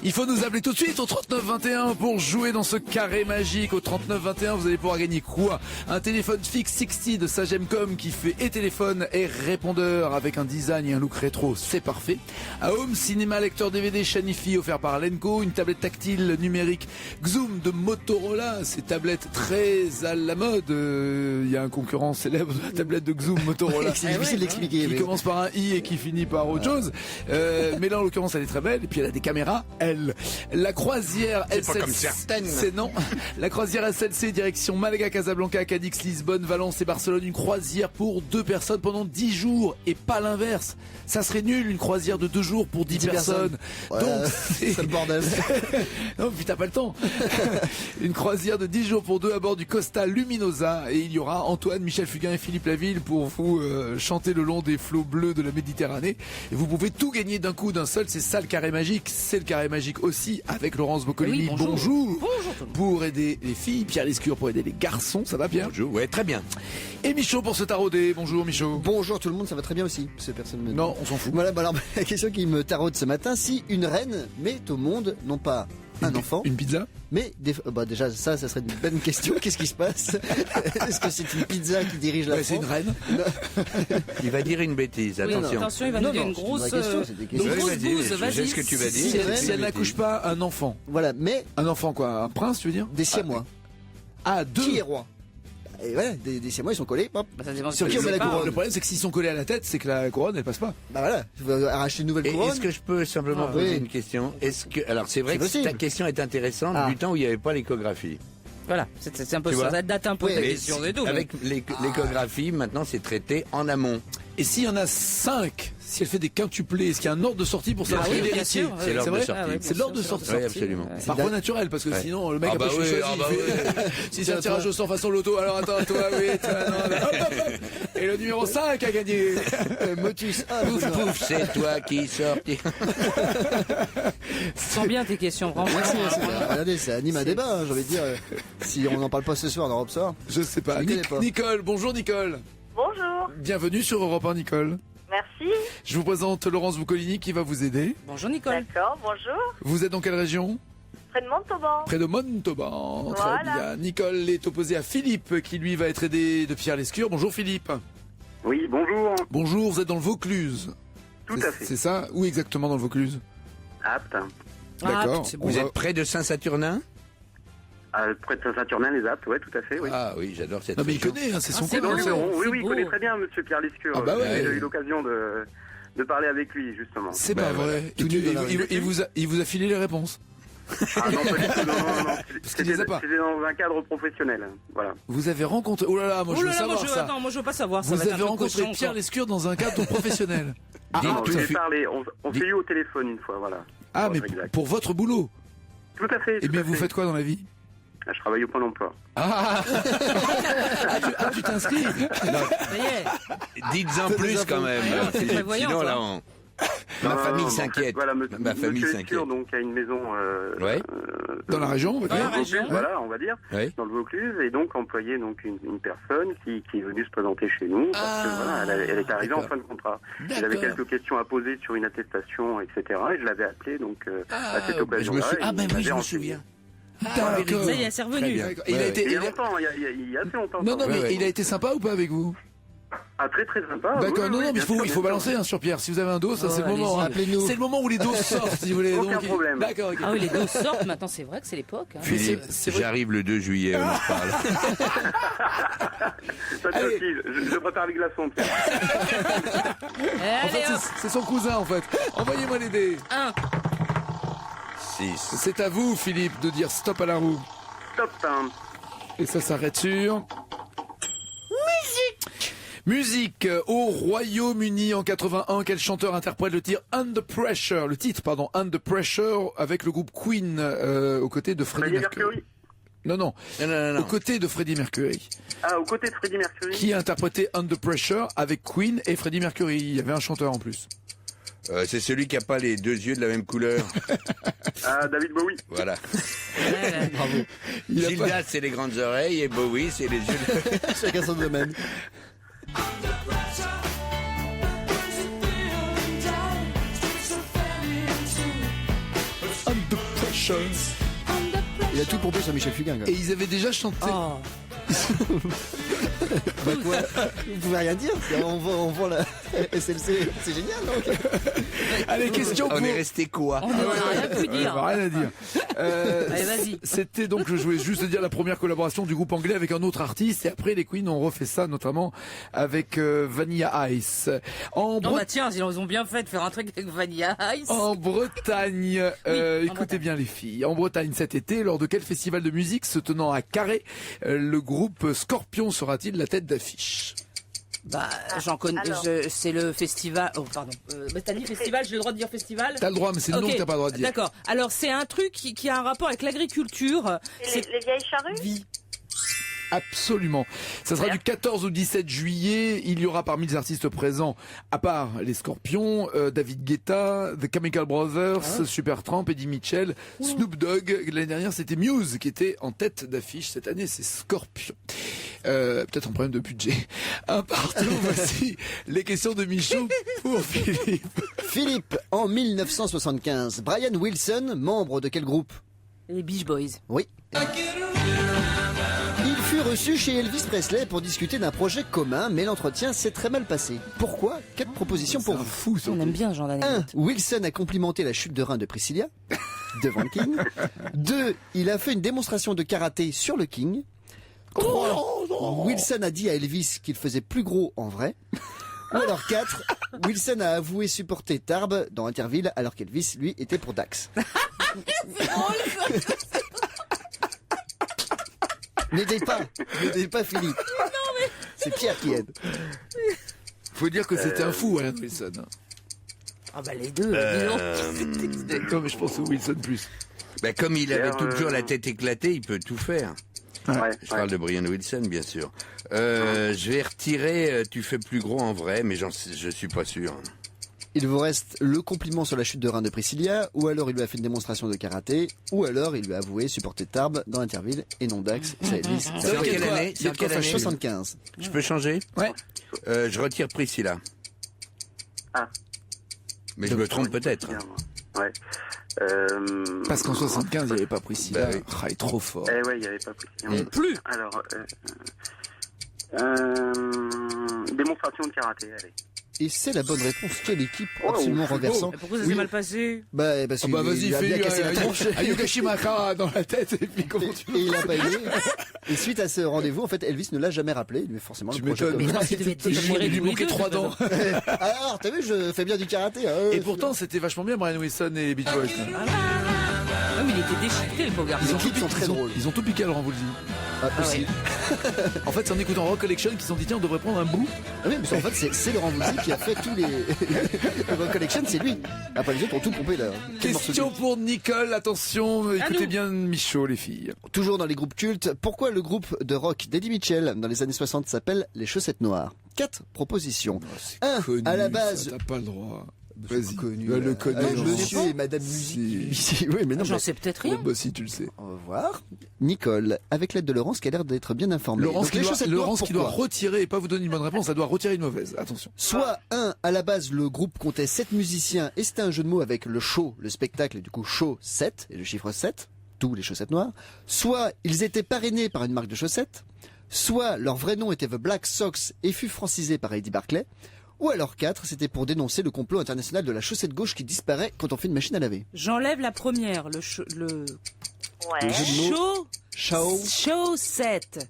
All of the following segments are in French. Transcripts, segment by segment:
Il faut nous appeler tout de suite au 3921 pour jouer dans ce carré magique. Au 3921, vous allez pouvoir gagner quoi? Un téléphone fixe 60 de Sagemcom qui fait et téléphone et répondeur avec un design et un look rétro, c'est parfait. Un home cinéma lecteur DVD Shanifi offert par Lenko, une tablette tactile numérique Xoom de Motorola, ces tablettes très à la mode. Il y a un concurrent célèbre de la tablette de Xoom Motorola. C'est difficile d'expliquer. Qui commence par un i et qui finit par autre chose. Mais là, en l'occurrence, elle est très belle. Et puis, elle a des caméras, elle. La croisière C'est pas SLC. comme certaines. C'est non. La croisière SLC, direction Malaga, Casablanca, Cadix, Lisbonne, Valence et Barcelone. Une croisière pour 2 personnes pendant 10 jours. Et pas l'inverse. Ça serait nul, une croisière de 2 jours pour 10 personnes. Ouais, Donc, c'est le bordel. non, puis t'as pas le temps. Une croisière de 10 jours pour 2 à bord du Costa Luminosa. Et il y aura Antoine, Michel Fugain et Philippe Laville pour vous chanter le long des flots bleus de la Méditerranée. Et vous pouvez tout gagner d'un coup, d'un seul. C'est ça le carré magique. C'est le carré magique aussi avec Laurence Boccolini. Oui, bonjour. Bonjour. Bonjour tout le monde. Pour aider les filles, Pierre Lescure pour aider les garçons. Ça va bien? Bonjour, ouais, très bien. Et Michaud pour se tarauder. Bonjour Michaud. Bonjour tout le monde, ça va très bien aussi. Parce que personne me... Non, on s'en fout. Voilà, bah alors la question qui me taraude ce matin, si une reine met au monde non pas un enfant, Une pizza? mais bah déjà ça serait une bonne question. Qu'est-ce qui se passe? Est-ce que c'est une pizza qui dirige la Ouais, c'est France? une reine. Il va dire une bêtise, Oui, attention. attention, il va nous dire une c'est grosse, vraie question, c'est des questions. une grosse Oui, vas-y, bouse, je sais vas-y. ce que tu vas Si dire. Si une reine, elle n'accouche pas un enfant. Voilà, mais Un enfant quoi? Un prince, tu veux dire? des siamois. Ah, 2. Qui est roi? Et voilà, des siamois ils sont collés. Hop. Bah, ça dépend Sur de qui on met la pas. couronne? Le problème, c'est que s'ils sont collés à la tête, c'est que la couronne, elle passe pas. Bah voilà, tu vas arracher une nouvelle Et couronne. est-ce que je peux simplement Ah, poser oui. une question? Est-ce que, alors c'est vrai C'est que possible. ta question est intéressante Ah. du temps où il n'y avait pas l'échographie. Voilà, c'est un peu Tu ça. vois Ça date un peu Oui, de la mais question des deux. Avec l'échographie, maintenant c'est traité en amont. Et s'il y en a 5, si elle fait des quintuplés, est-ce qu'il y a un ordre de sortie pour savoir Ah qui oui, est bien l'héritier? sûr. C'est l'ordre de vrai sortie. Ah ouais, C'est l'ordre de sortie. Oui, absolument. Ouais. Par voie naturelle, parce que Ouais. sinon le mec Ah après bah je suis oui, choisi, ah bah il fait, si c'est un tirage au sort façon loto, alors attends, toi, oui, toi, non, là, hop, hop, hop. Et le numéro 5 a gagné. Motus. Ah, Pouf bonjour. pouf, c'est toi qui sortis. Sens bien tes questions, franchement. Merci, regardez, ça anime un débat, hein, j'ai envie de dire. Si on n'en parle pas ce soir dans Europe Soir. Je sais pas. Je connais pas. Nicole, bonjour Nicole. Bonjour, Bienvenue sur Europe 1 Nicole. merci. Je vous présente Laurence Boccolini qui va vous aider. Bonjour Nicole. D'accord, bonjour. Vous êtes dans quelle région? Près de Montauban. Près de Montauban. Très Voilà. bien. Nicole est opposée à Philippe qui lui va être aidé de Pierre Lescure. Bonjour Philippe. Oui, bonjour. Bonjour, vous êtes dans le Vaucluse. Tout C'est- à fait. C'est ça? Où exactement dans le Vaucluse? Apte. D'accord. Ah, c'est bon. Vous êtes près de Saint-Saturnin? Près de Saint-Saturnin, les Aptes, ouais, tout à fait, oui. Ah oui, j'adore cette Non mais il région. connaît, hein, c'est son c'est copain. bon. ça. C'est bon. Oui, c'est oui, il beau. connaît très bien Monsieur Pierre Lescure. Ah bah ouais. J'ai eu l'occasion de parler avec lui, justement. C'est Bah, pas voilà. vrai. Tout nu dans la rue. Il vous a filé les réponses. Ah non, pas du tout, non. Parce qu'il les a pas. C'était dans un cadre professionnel, voilà. Vous avez rencontré... Oh là là, moi je Oh veux là là, moi savoir je, ça. attends, moi je veux pas savoir. Ça Vous va être un avez truc rencontré cochon, Pierre quoi. Lescure dans un cadre professionnel. Ah, Non, tout je à lui ai fait. parlé, on s'est eu au téléphone une fois, voilà. Ah, mais Exact. pour votre boulot. Tout à fait. Eh tout bien, à vous fait. faites quoi dans la vie? Je travaille au Pôle emploi. Ah, tu t'inscris? Ça y est. Dites-en plus quand même. Ouais, c'est Philippe, prévoyant, sinon toi. là, ma Non, famille non, s'inquiète. Voilà, Ma famille Monsieur s'inquiète. Lescure, donc, a une maison... Ouais. Dans la région, on va Dans la dire. Dans le région. Vaucluse, voilà, on va dire, Oui. dans le Vaucluse, et donc employé donc une personne qui est venue se présenter chez nous, parce que voilà, elle est arrivée en d'accord. fin de contrat. J'avais D'accord. quelques questions à poser sur une attestation, etc. Et je l'avais appelé donc à cette je me occasion-là. suis... et Ah ben il oui, m'avait je me renseigné. souviens. D'accord. Ça y est, c'est Très revenu. bien. D'accord. Il a Ouais, été... Il y a il a- longtemps, il y a assez longtemps. Non, non, mais Ouais, ouais. il a été sympa ou pas avec vous? Ah, très très sympa. D'accord, oui, non, oui, non, mais bien sûr, il faut bien balancer sûr. hein, sur Pierre. Si vous avez un dos, ça c'est le allez-y. moment. hein. Appelez-nous. C'est le moment où les doses sortent, si vous voulez. Aucun Donc, problème. D'accord, ok. Ah oui, les doses sortent maintenant, c'est vrai que c'est l'époque. Hein. Philippe, c'est vrai. j'arrive le 2 juillet, on en reparle. Pas de Allez. soucis, je prépare les glaçons. tiens. En fait, Allez hop, c'est son cousin, en fait. Envoyez-moi les dés. 1. 6. C'est à vous, Philippe, de dire stop à la roue. Top, hein. Et ça s'arrête sur... Musique au Royaume-Uni en 81. Quel chanteur interprète le titre Under Pressure? Le titre, pardon, Under Pressure avec le groupe Queen aux côtés de Freddie Freddie Mercury. Mercury. Non, non, Non, non, non, aux non. côtés de Freddie Mercury. Ah, aux côtés de Freddie Mercury. Qui a interprété Under Pressure avec Queen et Freddie Mercury. Il y avait un chanteur en plus. C'est celui qui a pas les 2 yeux de la même couleur. Ah, David Bowie. Voilà. Bravo. Il a pas... Gildas, c'est les grandes oreilles et Bowie, c'est les yeux. Chacun son domaine. Under pressure. Il a tout pompé sur Michel Fugain. Quoi. Et ils avaient déjà chanté. Oh. Bah quoi Vous pouvez rien dire. On vend la SLC. C'est génial, non? Allez, question pour... On est resté quoi? On n'a rien pu dire. Rien à dire. Allez, vas-y. C'était donc, je voulais juste dire, la première collaboration du groupe anglais avec un autre artiste. Et après, les Queens ont refait ça, notamment avec Vanilla Ice. Non, bah tiens, ils ont bien fait de faire un truc avec Vanilla Ice. En Bretagne, écoutez Bretagne. bien les filles, en Bretagne cet été, lors de quel festival de musique se tenant à Carré, le groupe Scorpion sera-t-il la tête d'affiche? Bah, j'en connais. Alors. C'est le festival. Oh, pardon. Bah, t'as dit festival, j'ai le droit de dire festival? T'as le droit, mais c'est le nom Ok, que t'as pas le droit de dire. D'accord. Alors, c'est un truc qui a un rapport avec l'agriculture. Et les vieilles charrues? Vie. Absolument. Ça sera du 14 au 17 juillet. Il y aura parmi les artistes présents, à part les Scorpions, David Guetta, The Chemical Brothers, Supertramp, Eddie Mitchell, Snoop Dogg. L'année dernière, c'était Muse qui était en tête d'affiche. Cette année, c'est Scorpion. Peut-être un problème de budget. Un partout, voici les questions de Michaud pour Philippe. Philippe, en 1975, Brian Wilson, membre de quel groupe? Les Beach Boys. Oui. Il fut reçu chez Elvis Presley pour discuter d'un projet commun, mais l'entretien s'est très mal passé. Pourquoi? 4 propositions pour vous. Fou, On aime bien ce genre 1. d'anecdote. Wilson a complimenté la chute de rein de Priscilla devant le King. 2. Il a fait une démonstration de karaté sur le King. 3. Wilson a dit à Elvis qu'il faisait plus gros en vrai. Ou alors 4. Wilson a avoué supporter Tarbes dans Interville alors qu'Elvis, lui, était pour Dax. N'aidez pas Philippe. C'est Pierre qui aide. Faut dire que c'était un fou, Alan Wilson. Ah bah les deux, dis donc. Non, mais je pense au Wilson plus. Ben, comme il avait Pierre, toujours la tête éclatée, il peut tout faire. Ouais, Je parle de Brian Wilson, bien sûr. Je vais retirer tu fais plus gros en vrai, mais je suis pas sûr. Il vous reste le compliment sur la chute de rein de Priscilla, ou alors il lui a fait une démonstration de karaté, ou alors il lui a avoué supporter Tarbes dans Interville et non Dax. C'est Elvis. C'est en quelle année? C'est en quelle année? 75. Je peux changer? Ouais. Je retire Priscilla. Ah. Mais je me trompe peut-être. Ouais. Parce qu'en 75, il n'y avait pas Priscilla. Bah oui. Ah, il est trop fort. Eh ouais, il n'y avait pas Priscilla. Plus. Alors, démonstration de karaté, allez. Et c'est la bonne réponse. Quelle équipe Oh, absolument oh, renversant. Mais pourquoi ça s'est Oui. mal passé? Bah, parce Ah bah qu'il vas-y, a bien cassé la tronche. fais-lui Ayuka Shimaka dans la tête et puis comment tu Et il a pas aimé. Et suite à ce rendez-vous, en fait, Elvis ne l'a jamais rappelé. Lui, forcément, Tu le projet m'étonnes. commun. Mais non, il devait être déchiré Il lui tous les manquait deux, 3 de dents. toute façon. Alors, t'as vu, je fais bien du karaté. Hein, Et pourtant, c'était vachement bien, Brian Wilson et les Beach Boys. Ah, mais il était déchiqueté, le pauvre garçon. Les clips sont très drôles. Ils ont tout piqué alors, on vous le dit. Ah, aussi. En fait, c'est en écoutant Rock Collection qu'ils se sont dit, tiens, on devrait prendre un bout. Ah oui, mais en fait, c'est Laurent Voulzy qui a fait tous les. Le Rock Collection, c'est lui. Après, les autres ont tout pompé là. Question pour Nicole, attention, écoutez nous. bien Michaud, les filles. Toujours dans les groupes cultes, pourquoi le groupe de rock d'Eddie Mitchell dans les années 60 s'appelle Les Chaussettes Noires? 4 propositions. Un, à la base. T'as pas le droit. C'est Vas-y. connu. Bah, le connu. Ah, non. monsieur et madame musique. Oui, mais non, J'en mais- sais peut-être Oh, rien. bah si, tu le sais. On va voir. Nicole, avec l'aide de Laurence qui a l'air d'être bien informée. Laurence, Donc, qui les doit, chaussettes Laurence noires, qui doit pourquoi retirer et pas vous donner une bonne réponse, elle doit retirer une mauvaise. Attention. Soit, à la base, le groupe comptait 7 musiciens et c'était un jeu de mots avec le show, le spectacle, et du coup, show 7, et le chiffre 7, d'où les chaussettes noires. Soit, ils étaient parrainés par une marque de chaussettes. Soit, leur vrai nom était The Black Sox et fut francisé par Eddie Barclay. Ou alors 4, c'était pour dénoncer le complot international de la chaussette gauche qui disparaît quand on fait une machine à laver. J'enlève la première, le Ouais. jeu de mots. show, Show. show 7.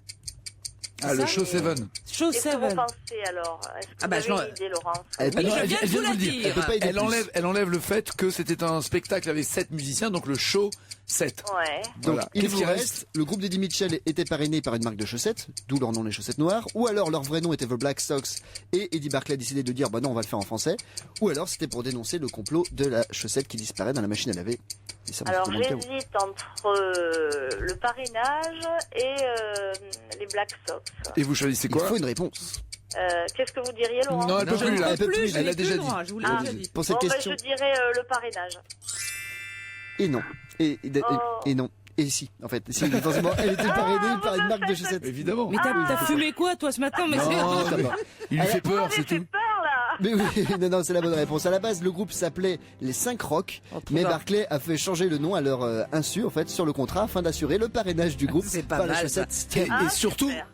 Ah, le ça show 7. Show Qu'est-ce que 7. vous pensez alors? Est-ce que Ah bah, vous je l'en- avez une idée, Laurence? Elle peut Oui, pas- je viens de vous la dire. Elle peut pas aider plus. Elle enlève le fait que c'était un spectacle avec 7 musiciens, donc le show 7. Ouais. Donc, Voilà. il Qu'est-ce vous qui reste, le groupe d'Eddie Mitchell était parrainé par une marque de chaussettes, d'où leur nom les chaussettes noires, ou alors leur vrai nom était The Black Sox, et Eddie Barclay a décidé de dire, bah non, on va le faire en français, ou alors c'était pour dénoncer le complot de la chaussette qui disparaît dans la machine à laver. Et ça, Alors, c'est vraiment le cas. j'hésite entre le parrainage et les Black Sox. Et vous choisissez Il quoi faut une réponse. Qu'est-ce que vous diriez, Laurent? Non, elle peut Je plus, ne là. peux elle peut plus, plus, je elle n'ai a plus déjà le droit, dit. je vous l'ai Ah. déjà dit. Pour cette Bon, question, je dirais le parrainage. et non. Oh. Et non. Et si, en fait. Si, forcément, elle était parrainée par une marque de chaussettes. Évidemment. Mais t'as fumé quoi, toi, ce matin? Mais Non, c'est- Ça va. il lui fait Vous peur, m'avez c'est fait tout. peur, là. Mais oui, non, c'est la bonne réponse. À la base, le groupe s'appelait les 5 Rock, mais Barclay a fait changer le nom à leur insu, en fait, sur le contrat, afin d'assurer le parrainage du groupe C'est pas par les mal, chaussettes ça. Steve.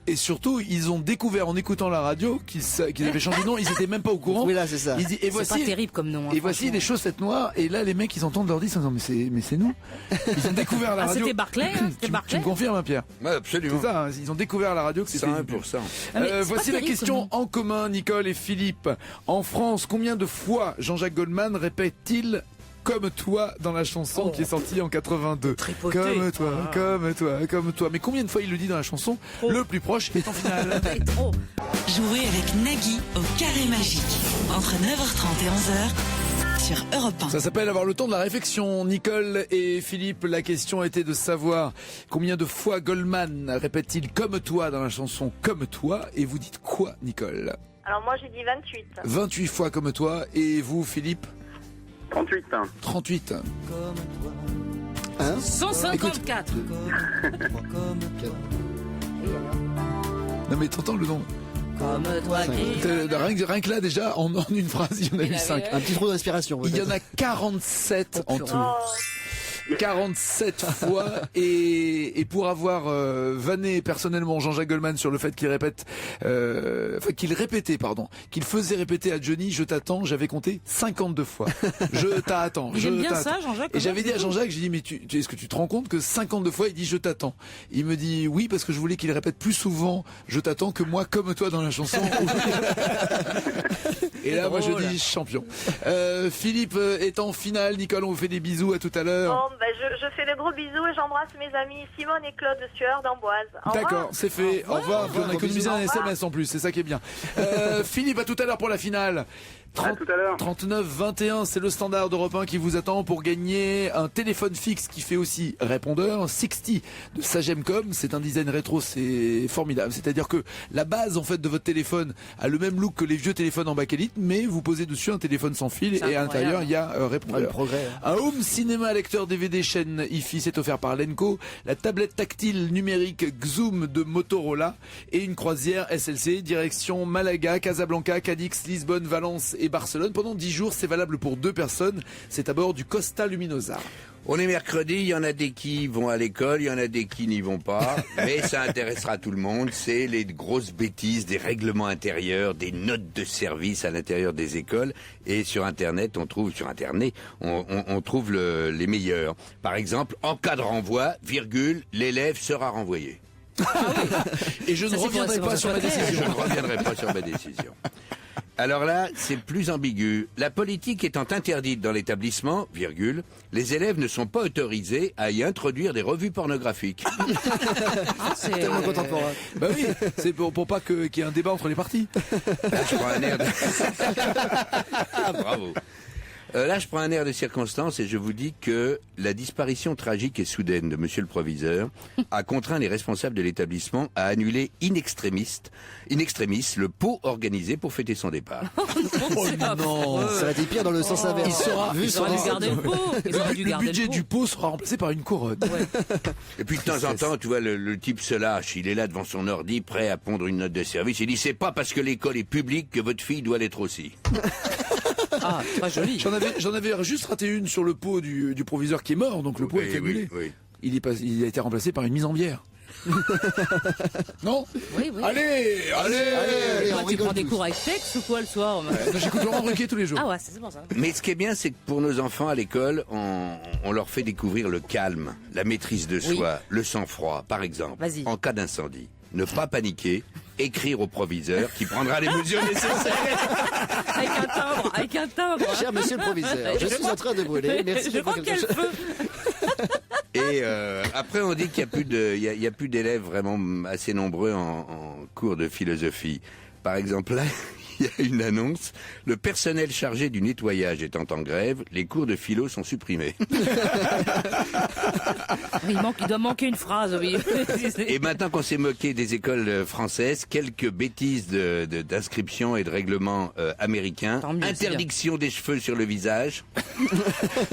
Et surtout, ils ont découvert en écoutant la radio qu'ils avaient changé de nom. Ils étaient même pas au courant. Oui, là, c'est ça. Ils disent, et C'est voici, pas terrible comme nom. hein, et voici franchement. les chaussettes noires. Et là, les mecs, ils entendent leur dire, mais c'est nous. Ils ont découvert la Ah, radio. c'était Barclay, hein, c'était Tu Barclay. me confirmes, hein, Pierre? Ouais, absolument. C'est ça. Hein, ils ont découvert la radio que c'était. 101%. Ah, mais c'est Voici pas la terrible question comme en commun, Nicole et Philippe. En France, combien de fois Jean-Jacques Goldman répète-t-il comme toi dans la chanson qui est sortie en 82? Tripoté. Comme toi, Ah. comme toi, comme toi. Mais combien de fois il le dit dans la chanson? Le plus proche est en finale. Et trop. Jouez avec Nagui au carré magique. Entre 9h30 et 11h sur Europe 1. Ça s'appelle avoir le temps de la réflexion. Nicole et Philippe, la question était de savoir combien de fois Goldman répète-t-il comme toi dans la chanson comme toi. Et vous dites quoi, Nicole? Alors moi j'ai dit 28. 28 fois comme toi. Et vous, Philippe? 38. 38. Hein 154. Non mais t'entends le nom? Comme toi qui... Rien que là déjà, en une phrase, il y en a eu 5. Un petit trou de respiration. Il y en peut-être. a 47 en tout. Oh, 47 fois et pour avoir vanné personnellement Jean-Jacques Goldman sur le fait qu'il répète qu'il faisait répéter à Johnny je t'attends, j'avais compté 52 fois. Je t'attends. Il je aime bien t'attends. ça, Jean-Jacques. Et j'avais dit à Jean-Jacques, j'ai dit mais est-ce que tu te rends compte que 52 fois il dit je t'attends? Il me dit oui parce que je voulais qu'il répète plus souvent je t'attends que moi comme toi dans la chanson. Et là moi je dis champion. Philippe est en finale, Nicole on vous fait des bisous, à tout à l'heure. bon, ben, je fais de gros bisous et j'embrasse mes amis Simone et Claude Sueur d'Amboise. Au revoir. D'accord, c'est fait. Au revoir. Puis on a économisé un SMS en plus, c'est ça qui est bien. Philippe, à tout à l'heure pour la finale. À tout à l'heure. 39-21, c'est le standard d'Europe 1 qui vous attend pour gagner un téléphone fixe qui fait aussi répondeur. 60 de Sagemcom, c'est un design rétro, c'est formidable. C'est-à-dire que la base en fait de votre téléphone a le même look que les vieux téléphones en bakélite, mais vous posez dessus un téléphone sans fil et à l'intérieur il y a Ah, le répondeur. progrès. Un home cinéma lecteur DVD chaîne IFI, c'est offert par Lenco, la tablette tactile numérique Xoom de Motorola et une croisière SLC direction Malaga, Casablanca, Cadix, Lisbonne, Valence et Barcelone. Pendant 10 jours, c'est valable pour 2 personnes. C'est à bord du Costa Luminosa. On est mercredi, il y en a des qui vont à l'école, il y en a des qui n'y vont pas, mais ça intéressera tout le monde, c'est les grosses bêtises des règlements intérieurs, des notes de service à l'intérieur des écoles, et sur Internet, on trouve les meilleurs. Par exemple, en cas de renvoi, l'élève sera renvoyé. Et je ne reviendrai pas sur ma Je décision. ne reviendrai pas sur ma décision. Alors là, c'est plus ambigu. La politique étant interdite dans l'établissement, les élèves ne sont pas autorisés à y introduire des revues pornographiques. C'est Tellement contemporain. Bah oui, c'est pour pas qu'il y ait un débat entre les partis. Là, je prends un air de... Ah, bravo. Là, je prends un air de circonstance et je vous dis que la disparition tragique et soudaine de monsieur le proviseur a contraint les responsables de l'établissement à annuler in extremis le pot organisé pour fêter son départ. Oh non. Ça aurait été pire dans le sens inverse. Il sera- Vu Ils son auraient dû garder le pot. Ils auraient dû Le garder budget pot. du pot sera remplacé par une couronne. Et puis de temps en temps, tu vois, le type se lâche. Il est là devant son ordi, prêt à pondre une note de service. Il dit, c'est pas parce que l'école est publique que votre fille doit l'être aussi. Ah, très joli. J'en avais juste raté une sur le pot du proviseur qui est mort, donc le pot est annulé. Oui. Il a été remplacé par une mise en bière. Non? Oui, oui. Allez, Allez, Toi, on tu rigole prends des tous. cours avec Tex ou quoi le soir? J'écoute Laurent Ruquier tous les jours. Ah ouais, c'est bon ça. Mais ce qui est bien, c'est que pour nos enfants à l'école, on leur fait découvrir le calme, la maîtrise de soi, le sang-froid, par exemple. Vas-y. En cas d'incendie, ne pas paniquer, écrire au proviseur qui prendra les mesures nécessaires. Avec un timbre. Cher monsieur le proviseur, je suis en train de brûler. Merci Je de crois faire qu'elle quelque chose. peut. Et après, on dit qu'il y a plus d'élèves vraiment assez nombreux en cours de philosophie. Par exemple, là, il y a une annonce. Le personnel chargé du nettoyage étant en grève, les cours de philo sont supprimés. Il doit manquer une phrase, oui. Et maintenant qu'on s'est moqué des écoles françaises, quelques bêtises d'inscription et de règlements américains. Tant mieux, c'est Interdiction des cheveux sur le visage.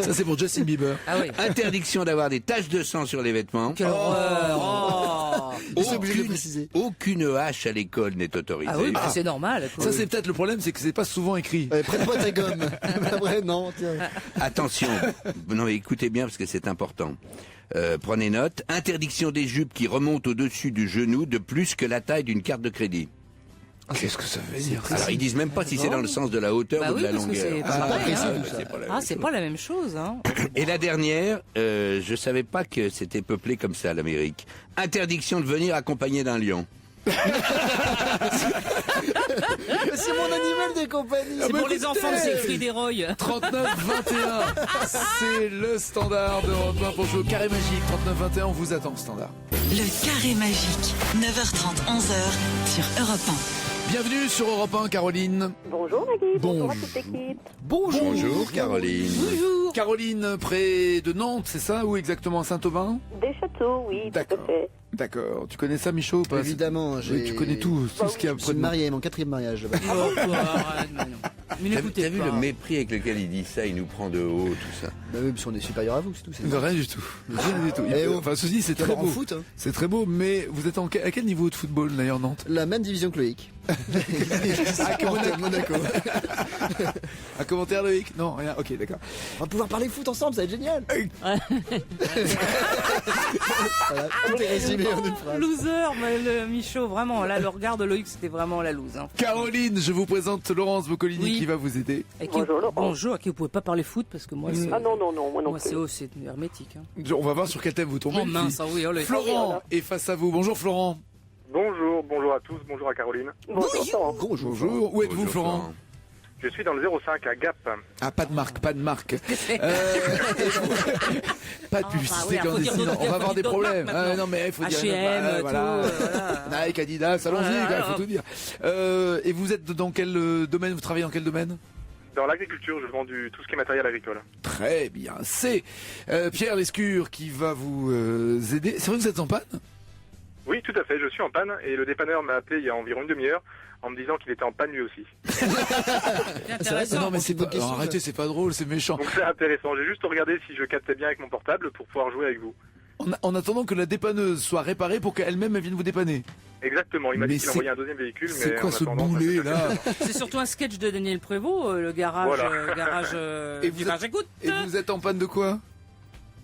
Ça, c'est pour Justin Bieber. Ah oui. Interdiction d'avoir des taches de sang sur les vêtements. Quelle horreur. Oh. Ils sont obligés de le préciser. Aucune hache à l'école n'est autorisée. Ah oui, bah, c'est normal. quoi. Ça, c'est peut-être le problème, c'est que c'est pas souvent écrit. Prête-moi ta gomme. Après, non, tiens. Attention, non mais écoutez bien parce que c'est important. Prenez note. Interdiction des jupes qui remontent au-dessus du genou de plus que la taille d'une carte de crédit. Qu'est-ce que ça veut dire? Alors ils disent même pas si c'est dans le sens de la hauteur Bah ou de oui, la parce que longueur. c'est pas pareil, hein. C'est pas la Ah, même c'est chose. pas la même chose. Hein. Et la dernière, je savais pas que c'était peuplé comme ça l'Amérique. Interdiction de venir accompagné d'un lion. C'est mon animal de compagnie. C'est bah pour les écoutez. enfants de Siegfried et Roy. 39-21, c'est le standard de Europe 1 pour jouer au carré magique. 39-21, on vous attend au standard. Le carré magique, 9h30, 11h sur Europe 1. Bienvenue sur Europe 1, Caroline. Bonjour Nagui, bonjour à Bonjour. toute l'équipe. Bonjour Caroline. Bonjour. Caroline, près de Nantes, c'est ça? Ou exactement à Saint-Aubin? Des châteaux, oui, tout D'accord. à fait. D'accord. Tu connais ça, Michaud, ou pas? Évidemment, Oui, tu connais tout ce qu'il y a Je près suis de Nantes. marié, mon 4e mariage. là-bas. Oh, quoi, arrête, mais non. Mais T'as n'écoutez vu pas. le mépris avec lequel il dit ça, il nous prend de haut, tout ça. Bah oui, parce qu'on est supérieur à vous, c'est tout. C'est De rien du tout. Rien du tout. Eh oh. Enfin, ceci, c'est très d'abord en beau. foot, hein. C'est très beau, mais vous êtes à quel niveau de football, d'ailleurs, Nantes? La même division que Loïc. Monaco. Un commentaire, Loïc? Non, rien. Ok, d'accord. On va pouvoir parler foot ensemble, ça va être génial. Voilà, tout est résumé en une phrase. Loser, mais le Michaud, vraiment. Là, le regard de Loïc, c'était vraiment la loose. Hein. Caroline, je vous présente Laurence Boccolini Oui. qui va vous aider. Et qui- Bonjour, Laurent. Bonjour, à qui vous pouvez pas parler foot parce que moi, c'est. Ah non, non, non, moi non Moi, plus. c'est hermétique. Hein. On va voir sur quel thème vous tombez. Oh mince, ah oui, oh, le- Florent est face à vous. Bonjour Florent. Bonjour à tous, bonjour à Caroline. Bonjour, Laurent. Bonjour. Où êtes-vous Bonjour, Florent? Je suis dans le 05 à Gap. Ah, pas de marque, pas de marque. Pas de publicité oui, faut dire clandestine. d'autres- On va faut avoir des dire d'autres problèmes. marques maintenant. Non, mais il faut dire. H&M, Bah, tout, voilà. voilà. Nike, Adidas, allons-y, Voilà, il faut alors. tout dire. Et vous êtes dans quel domaine? Vous travaillez dans quel domaine? Dans l'agriculture, je vends tout ce qui est matériel agricole. Très bien. C'est Pierre Lescure qui va vous aider. C'est vrai que vous êtes en panne? Oui, tout à fait, je suis en panne et le dépanneur m'a appelé il y a environ une demi-heure en me disant qu'il était en panne lui aussi. C'est intéressant. Non, mais c'est une bonne pas. question, Alors, arrêtez, c'est pas drôle, c'est méchant. Donc c'est intéressant, j'ai juste regardé si je captais bien avec mon portable pour pouvoir jouer avec vous. En attendant que la dépanneuse soit réparée pour qu'elle-même elle vienne vous dépanner. Exactement, il m'a Mais dit qu'il c'est- envoyait un deuxième véhicule, mais C'est quoi en ce attendant, boulet ça fait- là? C'est surtout un sketch de Daniel Prévost, le garage, Voilà. Et vous garage écoute. Et vous êtes en panne de quoi?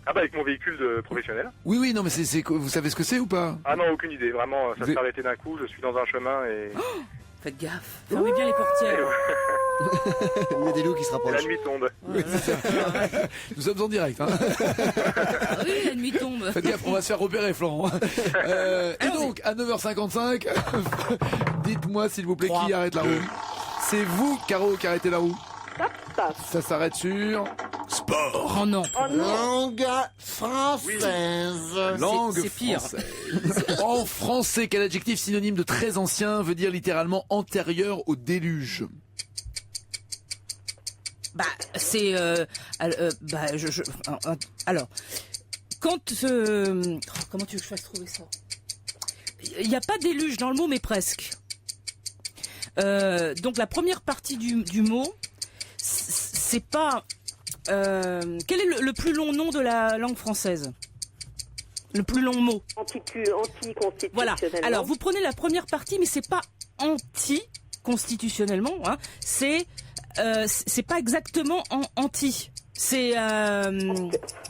Ah bah avec mon véhicule professionnel. Oui, oui, non, mais vous savez ce que c'est ou pas? Ah non, aucune idée, vraiment, ça Vous s'est êtes- arrêté d'un coup, je suis dans un chemin et, Faites gaffe. Fermez bien les portières. Il y a des loups qui se et la rapprochent. nuit tombe. Nous sommes en direct. Hein. Ah oui, la nuit tombe. Faites gaffe, on va se faire repérer, Florent. Et donc, à 9h55, dites-moi s'il vous plaît Trois, qui arrête la roue. C'est vous, Caro, qui arrêtez la roue. Passe. Ça s'arrête sur sport. Oh non. Oh non. Langue française. Langue c'est pire. française. En français, quel adjectif synonyme de très ancien veut dire littéralement antérieur au déluge? Bah, c'est. Alors, quand. Comment tu veux que je fasse trouver ça? Il n'y a pas déluge dans le mot, mais presque. Donc, la première partie du mot, c'est pas. Quel est le plus long nom de la langue française? Le plus long mot. Anticonstitutionnellement. Voilà. Alors, vous prenez la première partie, mais c'est pas anti-constitutionnellement. Hein. C'est pas exactement anti. C'est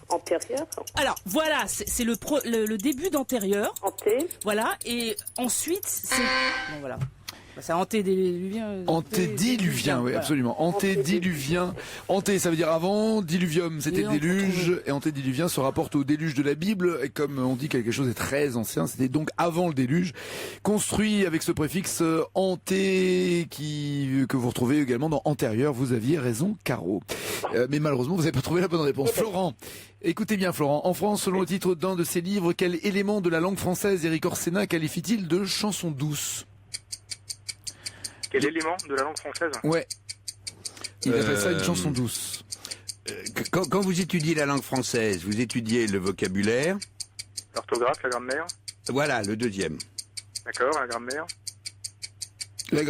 Antérieur. alors voilà, c'est le début d'antérieur. Anté. Voilà, et ensuite c'est bon, voilà. Bah, c'est antédiluvien. Antédiluvien, oui, voilà. absolument. Antédiluvien. Anté, ça veut dire avant. Diluvium, c'était Et le on déluge. retrouve. Et antédiluvien se rapporte au déluge de la Bible. Et comme on dit quelque chose est très ancien, c'était donc avant le déluge. Construit avec ce préfixe anté que vous retrouvez également dans antérieur. Vous aviez raison, Caro. Mais malheureusement, vous n'avez pas trouvé la bonne réponse. Florent. Écoutez bien, Florent. En France, selon le titre d'un de ses livres, quel élément de la langue française Éric Orsena qualifie-t-il de chanson douce? Quel élément de la langue française? Ouais. Il appelle ça une chanson douce. Quand vous étudiez la langue française, vous étudiez le vocabulaire. L'orthographe, la grammaire. Voilà, le deuxième. D'accord, la grammaire.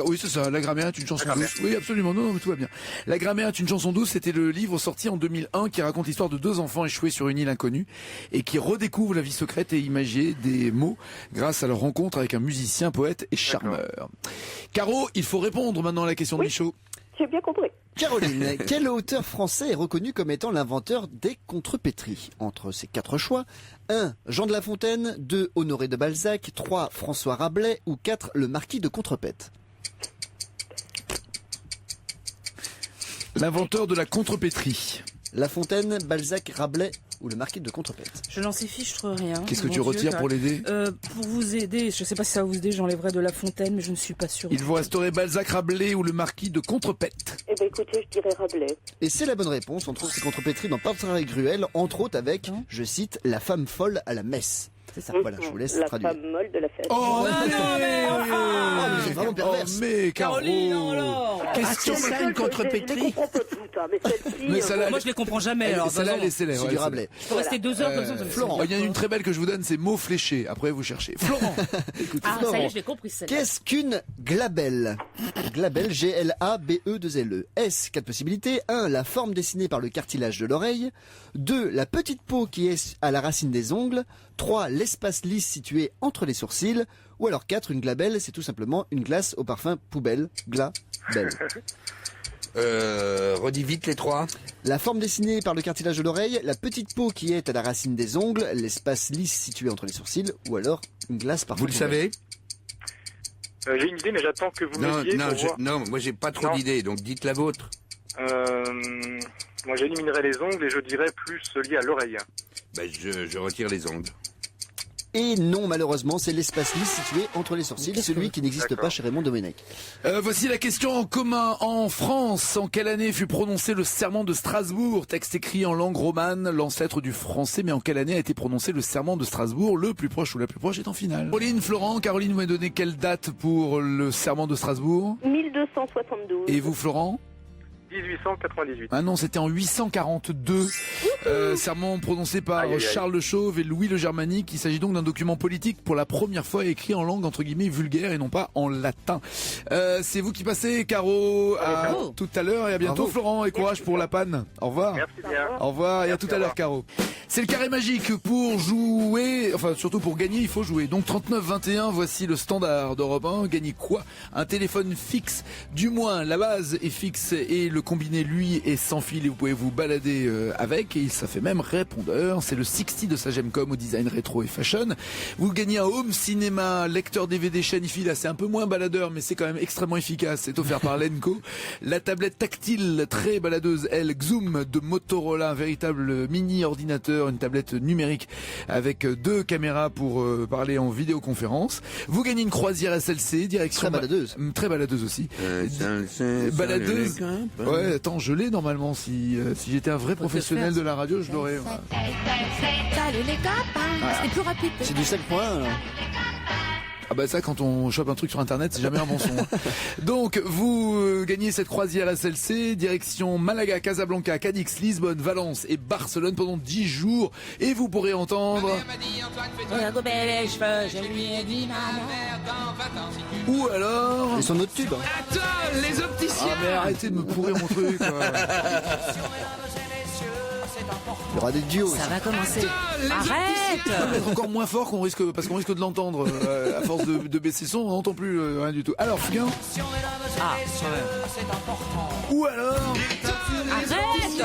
Oui, c'est ça. La grammaire est une chanson La grammaire. douce. Oui, absolument. Non, mais tout va bien. La grammaire est une chanson douce. C'était le livre sorti en 2001 qui raconte l'histoire de 2 enfants échoués sur une île inconnue et qui redécouvrent la vie secrète et imagée des mots grâce à leur rencontre avec un musicien, poète et charmeur. Caro, il faut répondre maintenant à la question de Michaud. J'ai bien compris. Caroline, quel auteur français est reconnu comme étant l'inventeur des contrepétries? Entre ces 4 choix, 1. Jean de La Fontaine, 2. Honoré de Balzac, 3. François Rabelais ou 4. Le marquis de Contrepète. L'inventeur de la contrepétrie. La Fontaine, Balzac, Rabelais ou le marquis de Contrepète. Je n'en sais fichtre rien. Qu'est-ce que Mon tu retires Dieu, pour l'aider? Pour vous aider, je sais pas si ça va vous aider, j'enlèverai de La Fontaine, mais je ne suis pas sûre. Il vous resterait Balzac, Rabelais ou le marquis de Contrepète. Eh ben écoutez, je dirais Rabelais. Et c'est la bonne réponse. On trouve ces contrepétries dans Portrait Gruel, entre autres avec, je cite, la femme folle à la messe. C'est ça. Voilà, je vous laisse La traduire. femme molle de la fête. Oh, non, mais Ah, mais c'est vraiment perverse. mais Caro. Caroline, alors. Question. c'est ça une Je les contrepétrie? comprends pas toutes, hein, mais celle-ci... Mais celle-là, Moi, je les comprends jamais. Alors, celle-là, elle est célèbre. C'est ouais, du Rabelais. je peux rester 2 heures comme ça. Florent. Il y en a une très belle que je vous donne, c'est mot fléché. Après, vous cherchez. Florent. Écoutez. Ah, ça y Florent. est, je l'ai compris, celle-là. Qu'est-ce qu'une glabelle? Glabelle, G-L-A-B-E-2-L-E. S, 4 possibilités. 1. La forme dessinée par le cartilage de l'oreille. 2. La petite peau qui est à la racine des ongles. 3. L'espace lisse situé entre les sourcils. Ou alors 4. Une glabelle, c'est tout simplement une glace au parfum poubelle. Glabelle. Redis vite les 3. La forme dessinée par le cartilage de l'oreille, la petite peau qui est à la racine des ongles, l'espace lisse situé entre les sourcils, ou alors une glace parfum Vous le poubelle. savez? J'ai une idée, mais j'attends que vous Non, m'aidiez non, pour voir. non, moi j'ai pas trop Non. d'idées, donc dites la vôtre. Moi, j'éliminerai les ongles et je dirais plus lié à l'oreille. Ben, je retire les ongles. Et non, malheureusement, c'est l'espace lisse situé entre les sourcils, celui qui n'existe D'accord. pas chez Raymond Domenech. Voici la question en commun. En France, en quelle année fut prononcé le serment de Strasbourg? Texte écrit en langue romane, l'ancêtre du français, mais en quelle année a été prononcé le serment de Strasbourg? Le plus proche ou la plus proche est en finale. Caroline, Florent, Caroline, vous m'avez donné quelle date pour le serment de Strasbourg? 1272. Et vous, Florent? 1898. Ah non, c'était en 842. Serment prononcé par Aïe, aïe, aïe. Charles le Chauve et Louis le Germanique. Il s'agit donc d'un document politique pour la première fois écrit en langue entre guillemets vulgaire et non pas en latin. C'est vous qui passez, Caro, à Bravo. tout à l'heure et à bientôt, Bravo. Florent, et courage pour la panne. Au revoir. Merci bien. Au revoir et à Merci, tout à au l'heure, revoir. Caro. C'est le carré magique. Pour jouer, enfin surtout pour gagner, il faut jouer. Donc 39-21, voici le standard d'Europe 1. Gagnez quoi? Un téléphone fixe. Du moins, la base est fixe et le combiné, lui, est sans fil et vous pouvez vous balader avec. Et ça fait même répondeur. C'est le 60 de Sagemcom au design rétro et fashion. Vous gagnez un home cinéma, lecteur DVD chaîne IFI. Là, c'est un peu moins baladeur, mais c'est quand même extrêmement efficace. C'est offert par Lenco. La tablette tactile, très baladeuse, elle, Xoom de Motorola, un véritable mini ordinateur, une tablette numérique avec 2 caméras pour parler en vidéoconférence. Vous gagnez une croisière SLC, direction... Très baladeuse. Très baladeuse aussi. Baladeuse. Baladeuse. Ouais, attends, je l'ai normalement. Si j'étais un vrai Faut te professionnel faire. de la radio, je l'aurais. Ouais. Salut les copains, c'est plus rapide. C'est du 5 points. Ah bah ça, quand on chope un truc sur internet, c'est jamais un bon son. Hein. Donc vous gagnez cette croisière SLC, direction Malaga, Casablanca, Cadix, Lisbonne, Valence et Barcelone pendant 10 jours. Et vous pourrez entendre... les cheveux, je lui ai dit maman. Ou alors... Et son autre tube. Attends, les opticiens. Ah mais arrêtez de me pourrir mon truc. Quoi. Il y aura des duos. Ça va commencer. Arrête. Ça va être encore moins fort parce qu'on risque de l'entendre à force de baisser son, on n'entend plus rien du tout. Alors Fugain. Ah, Ou alors... arrête.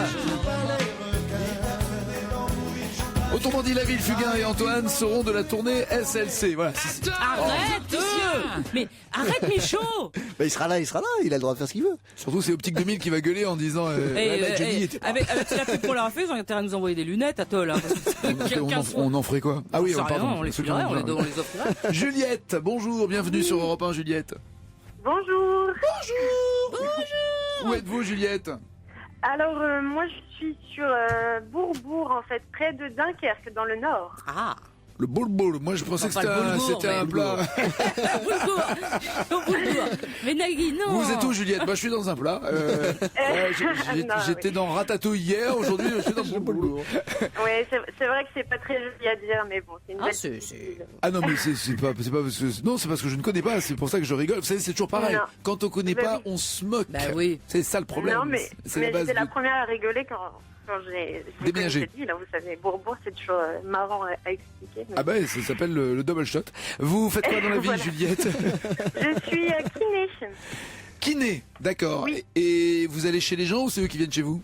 Autrement dit, la ville, Fugain et Antoine seront de la tournée SLC. Voilà. Arrête. Mais arrête, Michaud. Bah, il sera là, il a le droit de faire ce qu'il veut. Surtout, c'est Optique 2000 qui va gueuler en disant Johnny était pas... Avec la pub qu'on leur a fait, ils ont intérêt à nous envoyer des lunettes à Toll. Hein, on en ferait quoi? Ah oui, on pardon. on les filerait, on les offrirait. Juliette, bonjour, bienvenue sur Europe 1, Juliette. Bonjour. Où êtes-vous, Juliette? Alors, moi, je suis sur Bourbourg, en fait, près de Dunkerque, dans le nord. Ah. Le boulgour. Moi, je pensais que c'était un plat. Boulgour. Mais Nagui, non. Vous êtes où, Juliette? Bah, je suis dans un plat. J'étais dans ratatouille hier. Aujourd'hui, je suis dans le boulgour. Oui, c'est vrai que c'est pas très joli à dire, mais bon, c'est une belle petite- Ah non, mais c'est pas parce que non, c'est parce que je ne connais pas. C'est pour ça que je rigole. Vous savez, c'est toujours pareil. Non. Quand on connaît Bah pas, oui. on se moque. Bah oui. C'est ça le problème. Non, mais C'est la base j'étais la du- première à rigoler quand j'ai Déménagé. connu cette ville, hein, vous savez, Bourbourg, c'est toujours marrant à expliquer. mais- Ah bah, ça s'appelle le double shot. Vous faites quoi dans la vie, Voilà. Juliette? Je suis kiné. Kiné, d'accord. Oui. Et vous allez chez les gens ou c'est eux qui viennent chez vous?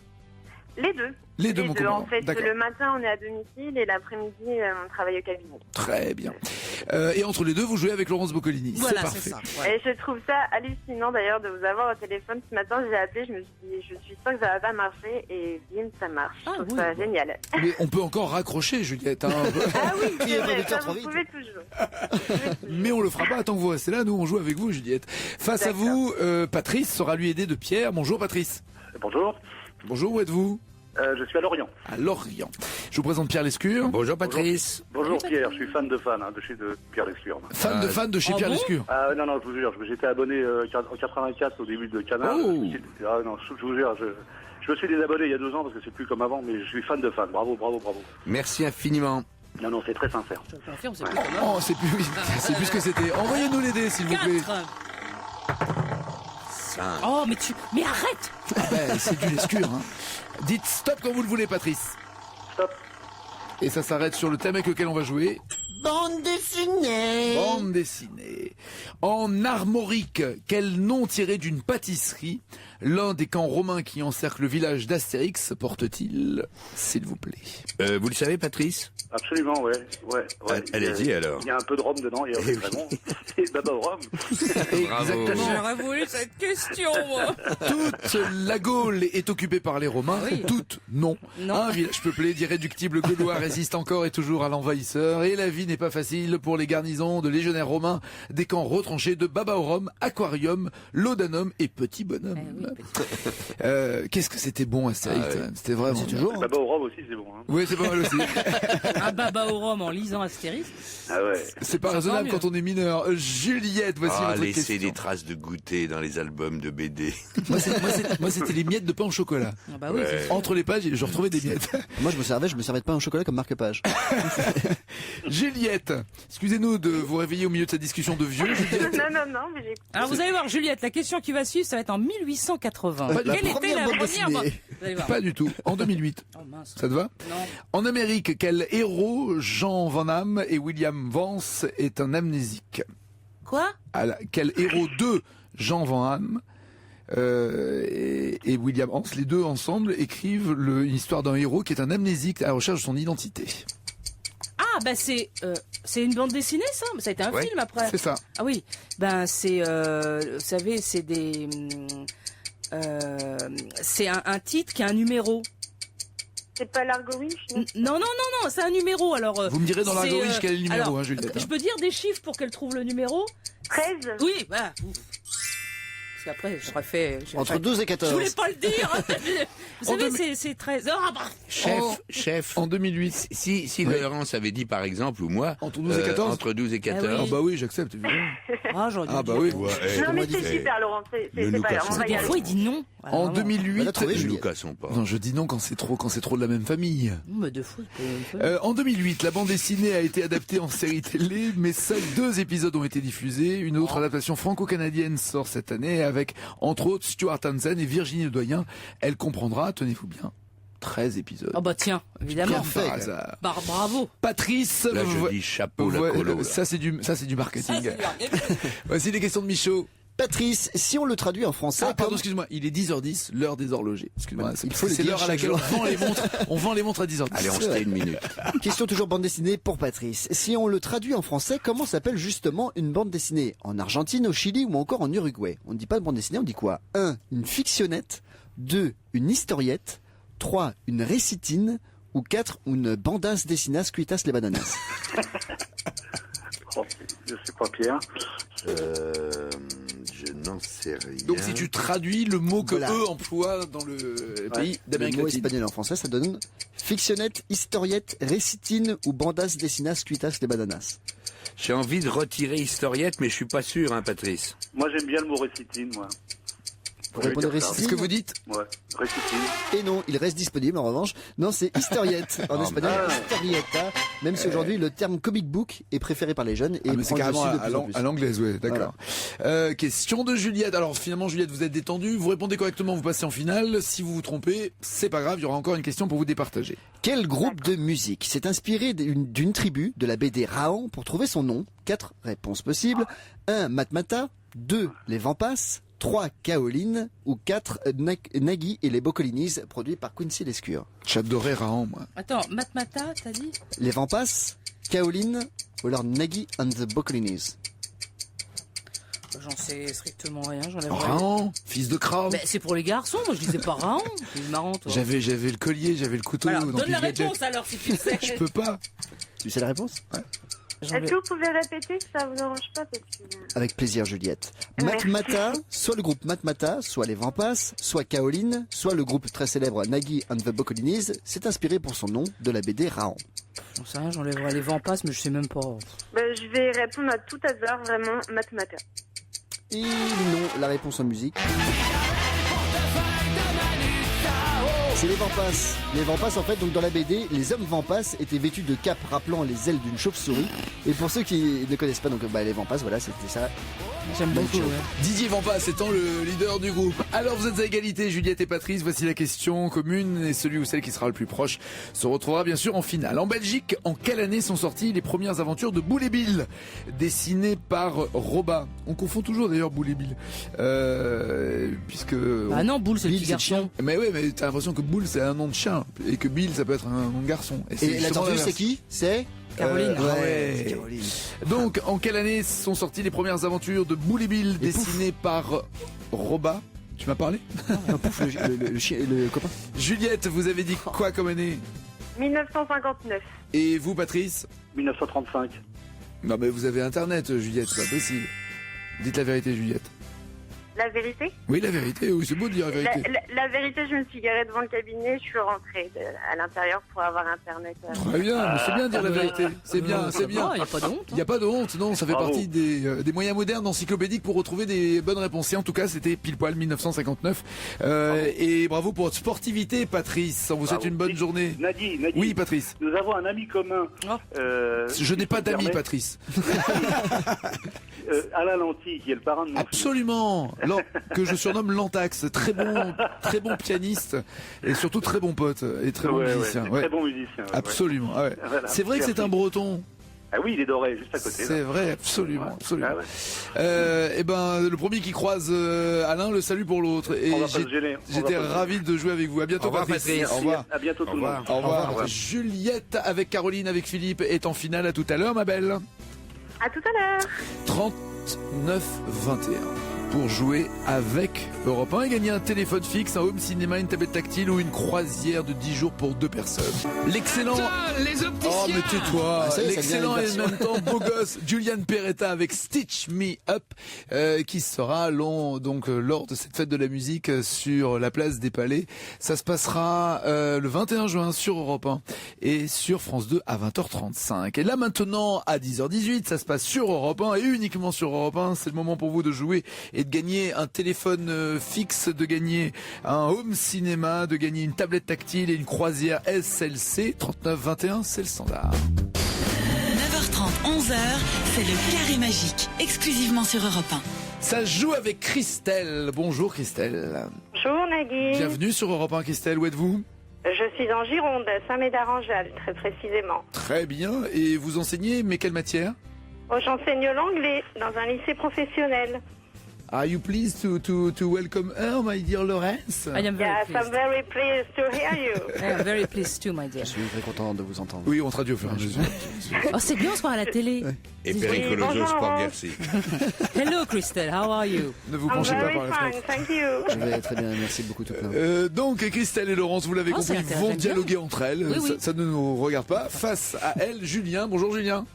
Les deux. Les deux, mon En copain. fait, D'accord. le matin, on est à domicile et l'après-midi, on travaille au cabinet. Très bien. Et entre les deux, vous jouez avec Laurence Boccolini. Voilà, c'est c'est parfait. ça. Ouais. Et je trouve ça hallucinant d'ailleurs de vous avoir au téléphone. Ce matin, j'ai appelé, je me suis dit, je suis sûre que ça va pas marcher et bim, ça marche. Ah, je trouve oui. ça génial. Mais on peut encore raccrocher, Juliette. Hein. Ah oui, Qui c'est est vrai, producteur ça trop vous vite. pouvez toujours. Mais on le fera pas tant que vous restez là. Nous, on joue avec vous, Juliette. Face à D'accord. vous, Patrice sera lui aidé de Pierre. Bonjour, Patrice. Bonjour, Bonjour, où êtes-vous? je suis à Lorient. À Lorient. Je vous présente Pierre Lescure. Bonjour Patrice. Bonjour Pierre, je suis fan de Pierre Lescure. Fan de chez Ah Pierre bon Lescure. Ah non, je vous jure, j'étais abonné en 84 au début de Canal. Oh. Ah non, je vous jure, je me suis désabonné il y a 2 ans parce que c'est plus comme avant, mais je suis fan de fan. Bravo. Merci infiniment. Non, c'est très sincère. Je confirme, c'est plus comme avant. Oh, c'est plus, oui, c'est plus ce que c'était. Envoyez-nous les dés, s'il vous plaît. 4. Oh, mais arrête. Ah ben, c'est du Lescure. Hein. Dites stop quand vous le voulez, Patrice. Stop. Et ça s'arrête sur le thème avec lequel on va jouer. Bande dessinée. Bande dessinée. En armorique, quel nom tiré d'une pâtisserie l'un des camps romains qui encerclent le village d'Astérix porte-t-il, s'il vous plaît? Vous le savez Patrice? Absolument, ouais. Allez-y, alors. Il y a un peu de rhum dedans, et c'est très bon. Et baba au rhum. Exactement. J'aurais voulu cette question, moi. Toute la Gaule est occupée par les Romains. Oui. Toute, non. Non. Un village peuplé d'irréductibles Gaulois résiste encore et toujours à l'envahisseur. Et la vie n'est pas facile pour les garnisons de légionnaires romains des camps retranchés de Baba au rhum, Aquarium, Laudanum et Petit Bonhomme. Qu'est-ce que c'était bon, Astérix. Ah, oui. C'était vraiment C'est bien. toujours. Baba au rhum aussi, c'est bon. Hein. Oui, c'est pas mal aussi. Un baba au rhum en lisant Astérix. Ah ouais. C'est pas Ça raisonnable va mieux. quand on est mineur. Juliette, voici Ah, votre laissez question. des traces de goûter dans les albums de BD. Moi, c'était les miettes de pain au chocolat. Ah bah oui, Ouais. c'est sûr. Entre les pages, je retrouvais des miettes. Moi, je me servais de pain au chocolat comme marque-page. Juliette, excusez-nous de vous réveiller au milieu de cette discussion de vieux, Juliette. Non, mais j'ai... Alors vous allez voir, Juliette, la question qui va suivre, ça va être en 1880. La Quelle était première la bande première dessinée. Vous allez voir. Pas du tout. En 2008. Oh mince. Ça te va? Non. En Amérique, quel héros, Jean Van Damme et William Vance, est un amnésique? Quoi? Quel héros de Jean Van Damme et William Vance, les deux ensemble, écrivent une histoire d'un héros qui est un amnésique à la recherche de son identité? Ah bah c'est une bande dessinée ça? Ça a été un Ouais. film après. C'est ça. Ah oui. Ben c'est vous savez c'est des c'est un titre qui a un numéro. C'est pas l'Argowish, non? Non, c'est un numéro alors. Vous me direz dans c'est, l'algorithme quel est le numéro, alors, hein, Juliette. Je peux dire des chiffres pour qu'elle trouve le numéro? 13. Oui, voilà. Parce qu'après, j'aurais fait. Entre 12 et 14. Je voulais pas le dire. Vous En savez, c'est 13. Ah bah. Chef. En 2008. Si Oui. Laurence avait dit par exemple, ou moi, Entre 12 et 14? entre 12 et 14. Ah bah oui, j'accepte, évidemment. Ah, j'aurais dû Ah le bah dire. oui. Non, mais c'est Eh, super, Laurent. C'est ne nous pas grave, cassons on va y Des aller. fois, il dit non. En Alors, vraiment. 2008. On l'a trouvé, Ne nous Juliette. cassons pas. Non, je dis non quand c'est trop de la même famille. Non, mais deux fois, c'est pas une fois. En 2008, la bande dessinée a été adaptée en série télé, mais seuls 2 épisodes ont été diffusés. Une autre adaptation franco-canadienne sort cette année avec, entre autres, Stuart Townsend et Virginie Ledoyen. Elle comprendra, tenez-vous bien, 13 épisodes. Ah bah tiens, évidemment. Comme par Parfait. hasard. Bravo. Patrice, Là, je dis chapeau la colo. là. ça c'est du marketing. Voici les questions de Michaud. Patrice, si on le traduit en français, Ah, pardon, comme... excuse-moi, il est 10h10, l'heure des horlogers. Excuse-moi, Ouais, c'est il faut le c'est dire l'heure à chaque laquelle jour. on vend les montres à 10h10. Allez, on se tait une minute. Question toujours bande dessinée pour Patrice. Si on le traduit en français, comment s'appelle justement une bande dessinée? En Argentine, au Chili ou encore en Uruguay? On ne dit pas de bande dessinée, on dit quoi? 1. Une fictionnette. 2. Une historiette. 3. Une récitine. Ou 4. Une bandasse dessinas cuitas les bananas. Oh, je sais pas, Pierre. Je n'en sais rien. Donc si tu traduis le mot que Voilà. eux emploient dans le pays Le d'Amérique mot latine. espagnol en français, ça donne fictionnette, historiette, récitine ou bandas, dessinas, cuitas, les bananas? J'ai envie de retirer historiette, mais je suis pas sûr, hein, Patrice. Moi, j'aime bien le mot récitine, moi. Vous répondez dire ça. récitine? Ce que vous dites? Ouais, récitine. Et non, il reste disponible en revanche. Non, c'est historiette. En espagnol, mince. historieta. Même si aujourd'hui, le terme comic book est préféré par les jeunes et Ah, mais c'est prend le carrément dessus de plus en plus. à l'anglaise, ouais, d'accord. Question de Juliette. Alors finalement, Juliette, vous êtes détendue, vous répondez correctement, vous passez en finale. Si vous vous trompez, c'est pas grave, il y aura encore une question pour vous départager. Quel groupe de musique s'est inspiré d'une tribu de la BD Raon pour trouver son nom? 4 réponses possibles. 1. Matmata. 2. Les Vampas. 3. Kaolin. Ou 4. Nagui et les Bocolinis, produits par Quincy Lescure. J'adorais Rahan, moi. Attends, Matmata, t'as dit? Les Vampas, Kaolin ou alors Nagui and the Bocolinis. J'en sais strictement rien, j'en ai rien. Rahan, fils de crabe. Mais c'est pour les garçons, moi je disais pas Rahan. C'est marrant, toi. J'avais le collier, j'avais le couteau. Alors, dans donne la Pif Gadget. réponse alors si tu le sais. Je peux pas. Tu sais la réponse? J'en Est-ce ai- que vous pouvez répéter si ça vous dérange pas parce que... Avec plaisir, Juliette. Merci. Matmata, soit le groupe Matmata, soit les Vampas, soit Kaolin, soit le groupe très célèbre Nagui and the Bocolinis, s'est inspiré pour son nom de la BD Raon. J'en sais rien, j'enlèverai les Vampas, mais je sais même pas. Je vais répondre à tout hasard, vraiment, Matmata. Et non, la réponse en musique. C'est les Vampas. Les Vampas, en fait, donc dans la BD, les hommes Vampas étaient vêtus de capes rappelant les ailes d'une chauve-souris. Et pour ceux qui ne connaissent pas, donc les Vampas, voilà, c'était ça. J'aime beaucoup, ouais. Didier Vampas étant le leader du groupe. Alors vous êtes à égalité, Juliette et Patrice. Voici la question commune et celui ou celle qui sera le plus proche se retrouvera bien sûr en finale. En Belgique, en quelle année sont sorties les premières aventures de Boule et Bill, dessinées par Roba? On confond toujours d'ailleurs Boule et Bill, puisque. Ah non, Boule, c'est le Bill, petit c'est le garçon. Mais ouais, mais t'as l'impression que Boule c'est un nom de chien et que Bill ça peut être un nom de garçon. Et c'est la justement tortue, l'inverse. c'est qui? C'est Caroline. Ouais. c'est Caroline. Donc, en quelle année sont sorties les premières aventures de Boule et Bill, Et pouf. dessinées par Roba? Tu m'as parlé? Ah, pouf, le chien, le copain. Juliette, vous avez dit quoi comme année? 1959. Et vous, Patrice? 1935. Non, mais vous avez Internet, Juliette, c'est pas possible. Dites la vérité, Juliette. La vérité Oui, la vérité, oui, c'est beau de dire la vérité. La vérité, je me suis garée devant le cabinet, je suis rentrée à l'intérieur pour avoir Internet. Très bien, mais c'est bien de dire la vérité. C'est bien, c'est bien. Il n'y a pas de honte. Il n'y a pas de honte, non, ça fait Bravo. partie des moyens modernes encyclopédiques pour retrouver des bonnes réponses. Et en tout cas, c'était pile poil 1959. Et bravo pour votre sportivité, Patrice. On vous souhaite Bravo. une bonne journée. Nagui, Oui, Patrice. nous avons un ami commun. Oh. Je n'ai pas d'amis, permet. Patrice. Alain Lanty, qui est le parrain de mon fils. Absolument. Que je surnomme Lantax. Très bon pianiste et surtout très bon pote et très bon Ouais, musicien. ouais, Ouais. très bon musicien. ouais, Absolument. Ah ouais. Voilà. C'est vrai que c'est un breton. Ah oui, il est doré, juste à côté. C'est là. vrai, absolument, Ouais. absolument. Ah ouais. Et ben, le premier qui croise Alain le salue pour l'autre. Et On va pas se gêner. On j'étais va pas se ravi de jouer avec vous. À bientôt, Au revoir, Patrice. Patrice. Au revoir. À bientôt tout le monde. Au revoir. Au revoir. Juliette avec Caroline, avec Philippe est en finale. À tout à l'heure, ma belle. À tout à l'heure. 39-21 pour jouer avec Europe 1 et gagner un téléphone fixe, un home cinéma, une tablette tactile ou une croisière de 10 jours pour 2 personnes. L'excellent... Les opticiens. Oh mais tais-toi. Ah, ça y est, ça L'excellent devient et une en même temps beau gosse Julian Peretta avec Stitch Me Up qui sera lors de cette fête de la musique sur la place des Palais. Ça se passera le 21 juin sur Europe 1 et sur France 2 à 20h35. Et là maintenant à 10h18, ça se passe sur Europe 1 et uniquement sur Europe 1. C'est le moment pour vous de jouer et de gagner un téléphone fixe, de gagner un home cinéma, de gagner une tablette tactile et une croisière SLC. 39-21, c'est le standard. 9h30, 11h, c'est le carré magique, exclusivement sur Europe 1. Ça joue avec Christelle. Bonjour Christelle. Bonjour Nagui. Bienvenue sur Europe 1 Christelle, où êtes-vous? Je suis en Gironde, Saint-Médard-en-Jalles, très précisément. Très bien, et vous enseignez, mais quelle matière? J'enseigne l'anglais dans un lycée professionnel. Are you pleased to welcome her, my dear Laurence? I am very Yes, I'm pleased. very pleased to hear you. I am very pleased too, my dear. Je suis très content de vous entendre. Oui, on traduit au fur et à mesure. Oh, c'est bien, on se voit à la télé. Et Oui, Pericoloso bonjour, Sport Laurent. Garcia. Hello, Christelle, how are you? Ne vous I'm penchez pas very par la fine, fenêtre. thank you. Je vais très bien, merci beaucoup tout plein. Donc Christelle et Laurence, vous l'avez Oh, ça compris, intéresse vont bien. dialoguer entre elles. Oui, oui. Ça ne nous regarde pas. Face à elle, Julien. Bonjour Julien.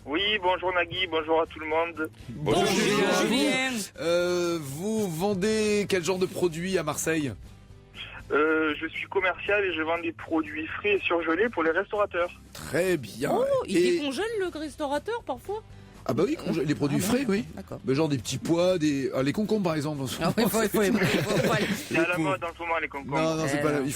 Oui, bonjour Nagui, bonjour à tout le monde. Bonjour Julien. Vous vendez quel genre de produit à Marseille? Je suis commercial et je vends des produits frais et surgelés pour les restaurateurs. Très bien. Oh, il Et- décongèle le restaurateur parfois. Ah bah oui, les produits frais, oui. D'accord. Bah, genre des petits pois, les concombres par exemple. Ah oui, faut aller. C'est à la mode en ce moment les concombres. Non, c'est Eh pas. non. Il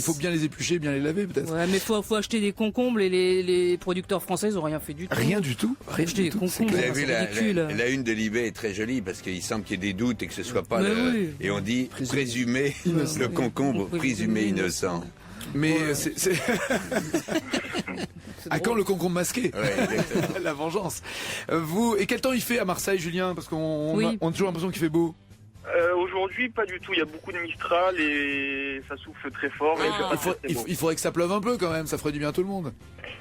faut bien les éplucher, bien les laver peut-être. Ouais, mais faut acheter des concombres et les producteurs français ils ont rien fait du tout. Rien du tout. Rien Acheter du des tout. concombres, Vous avez vu c'est ridicule. la une de Libé est très jolie parce qu'il semble qu'il y ait des doutes et que ce soit pas Mais le. oui. Et on dit présumé le concombre présumé innocent. Mais c'est. À quand le concombre masqué? Ouais, exactement. La vengeance. Vous, et quel temps il fait à Marseille, Julien? Parce qu'on Oui. on a toujours l'impression qu'il fait beau. Aujourd'hui, pas du tout. Il y a beaucoup de Mistral et ça souffle très fort. Et c'est pas très beau. Il faudrait que ça pleuve un peu quand même, ça ferait du bien à tout le monde.